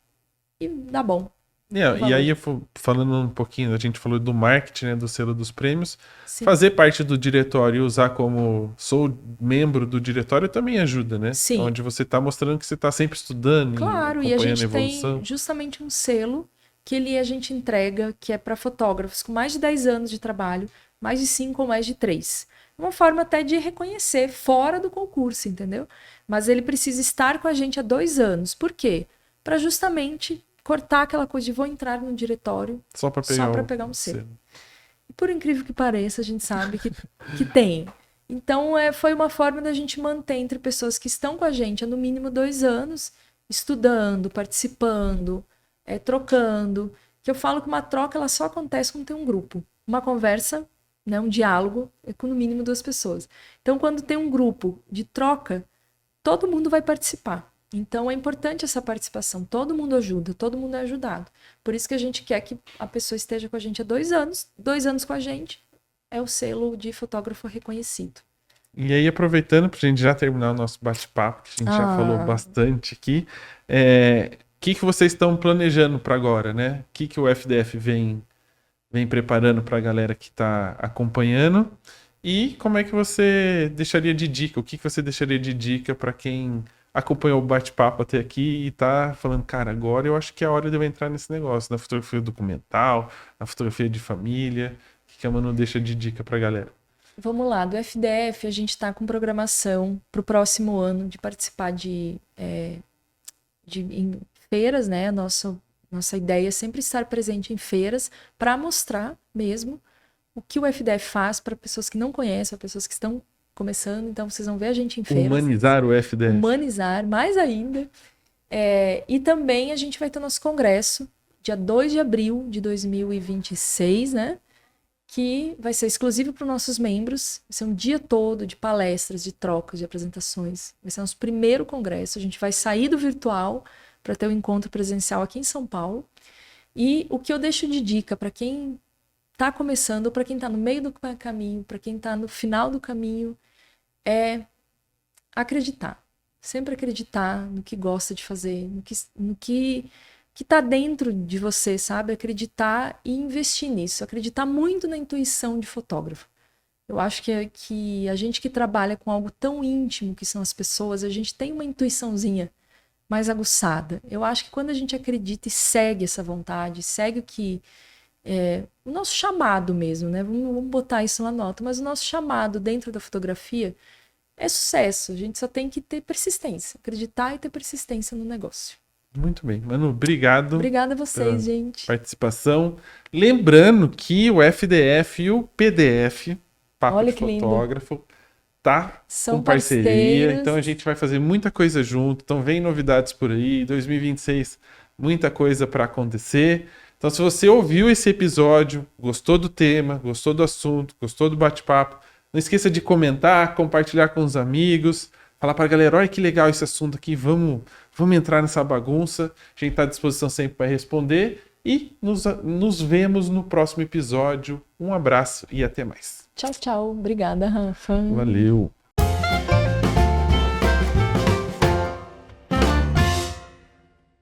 S2: dá bom.
S1: E aí, falando um pouquinho, a gente falou do marketing, né, do selo dos prêmios.
S2: Sim.
S1: Fazer parte do diretório e usar como sou membro do diretório também ajuda, né?
S2: Sim.
S1: Onde você está mostrando que você está sempre estudando,
S2: claro,
S1: e
S2: a
S1: acompanhando
S2: gente
S1: a evolução.
S2: tem justamente um selo que a gente entrega, que é para fotógrafos com mais de 10 anos de trabalho, mais de 5 ou mais de 3. Uma forma até de reconhecer fora do concurso, entendeu? Mas ele precisa estar com a gente há 2 anos. Por quê? Para justamente cortar aquela coisa de vou entrar no diretório
S1: só para
S2: pegar um selo. E por incrível que pareça, a gente sabe que tem. Então, foi uma forma da gente manter entre pessoas que estão com a gente há no mínimo 2 anos, estudando, participando, trocando. Que eu falo que uma troca ela só acontece quando tem um grupo. Uma conversa, né, um diálogo, é com no mínimo 2 pessoas. Então, quando tem um grupo de troca, todo mundo vai participar. Então, é importante essa participação. Todo mundo ajuda, todo mundo é ajudado. Por isso que a gente quer que a pessoa esteja com a gente há 2 anos. 2 anos com a gente é o selo de fotógrafo reconhecido.
S1: E aí, aproveitando para a gente já terminar o nosso bate-papo, que a gente já falou bastante aqui, o que vocês estão planejando para agora, né? O que o FDF vem preparando para a galera que está acompanhando? E como é que você deixaria de dica? O que você deixaria de dica para quem acompanhou o bate-papo até aqui e tá falando, cara, agora eu acho que é a hora de eu entrar nesse negócio, na fotografia documental, na fotografia de família? O que a Manu deixa de dica pra galera?
S2: Vamos lá, do FDF a gente está com programação para o próximo ano de participar em feiras, né? Nossa ideia é sempre estar presente em feiras para mostrar mesmo o que o FDF faz para pessoas que não conhecem, para pessoas que estão começando. Então, vocês vão ver a gente em feiras.
S1: Humanizar o FDF.
S2: Humanizar, mais ainda. E também a gente vai ter nosso congresso, dia 2 de abril de 2026, né? Que vai ser exclusivo para os nossos membros. Vai ser um dia todo de palestras, de trocas, de apresentações. Vai ser nosso primeiro congresso. A gente vai sair do virtual para ter um encontro presencial aqui em São Paulo. E o que eu deixo de dica para quem está começando, para quem está no meio do caminho, para quem está no final do caminho, é acreditar. Sempre acreditar no que gosta de fazer, no que está dentro de você, sabe? Acreditar e investir nisso. Acreditar muito na intuição de fotógrafo. Eu acho que a gente que trabalha com algo tão íntimo que são as pessoas, a gente tem uma intuiçãozinha mais aguçada. Eu acho que quando a gente acredita e segue essa vontade, segue o nosso chamado mesmo, né? Vamos botar isso na nota, mas o nosso chamado dentro da fotografia é sucesso. A gente só tem que ter persistência, acreditar e ter persistência no negócio.
S1: Muito bem. Manu, obrigado.
S2: Obrigada a vocês, gente.
S1: Participação. Lembrando que o FDF e o PDF, Papo
S2: Olha
S1: de
S2: que
S1: Fotógrafo, tá
S2: São
S1: com parceria.
S2: parceiros.
S1: Então a gente vai fazer muita coisa junto. Então vem novidades por aí. 2026, muita coisa para acontecer. Então se você ouviu esse episódio, gostou do tema, gostou do assunto, gostou do bate-papo, não esqueça de comentar, compartilhar com os amigos, falar para a galera, olha que legal esse assunto aqui, vamos entrar nessa bagunça. A gente está à disposição sempre para responder e nos vemos no próximo episódio. Um abraço e até mais.
S2: Tchau, tchau. Obrigada, Rafa.
S1: Valeu.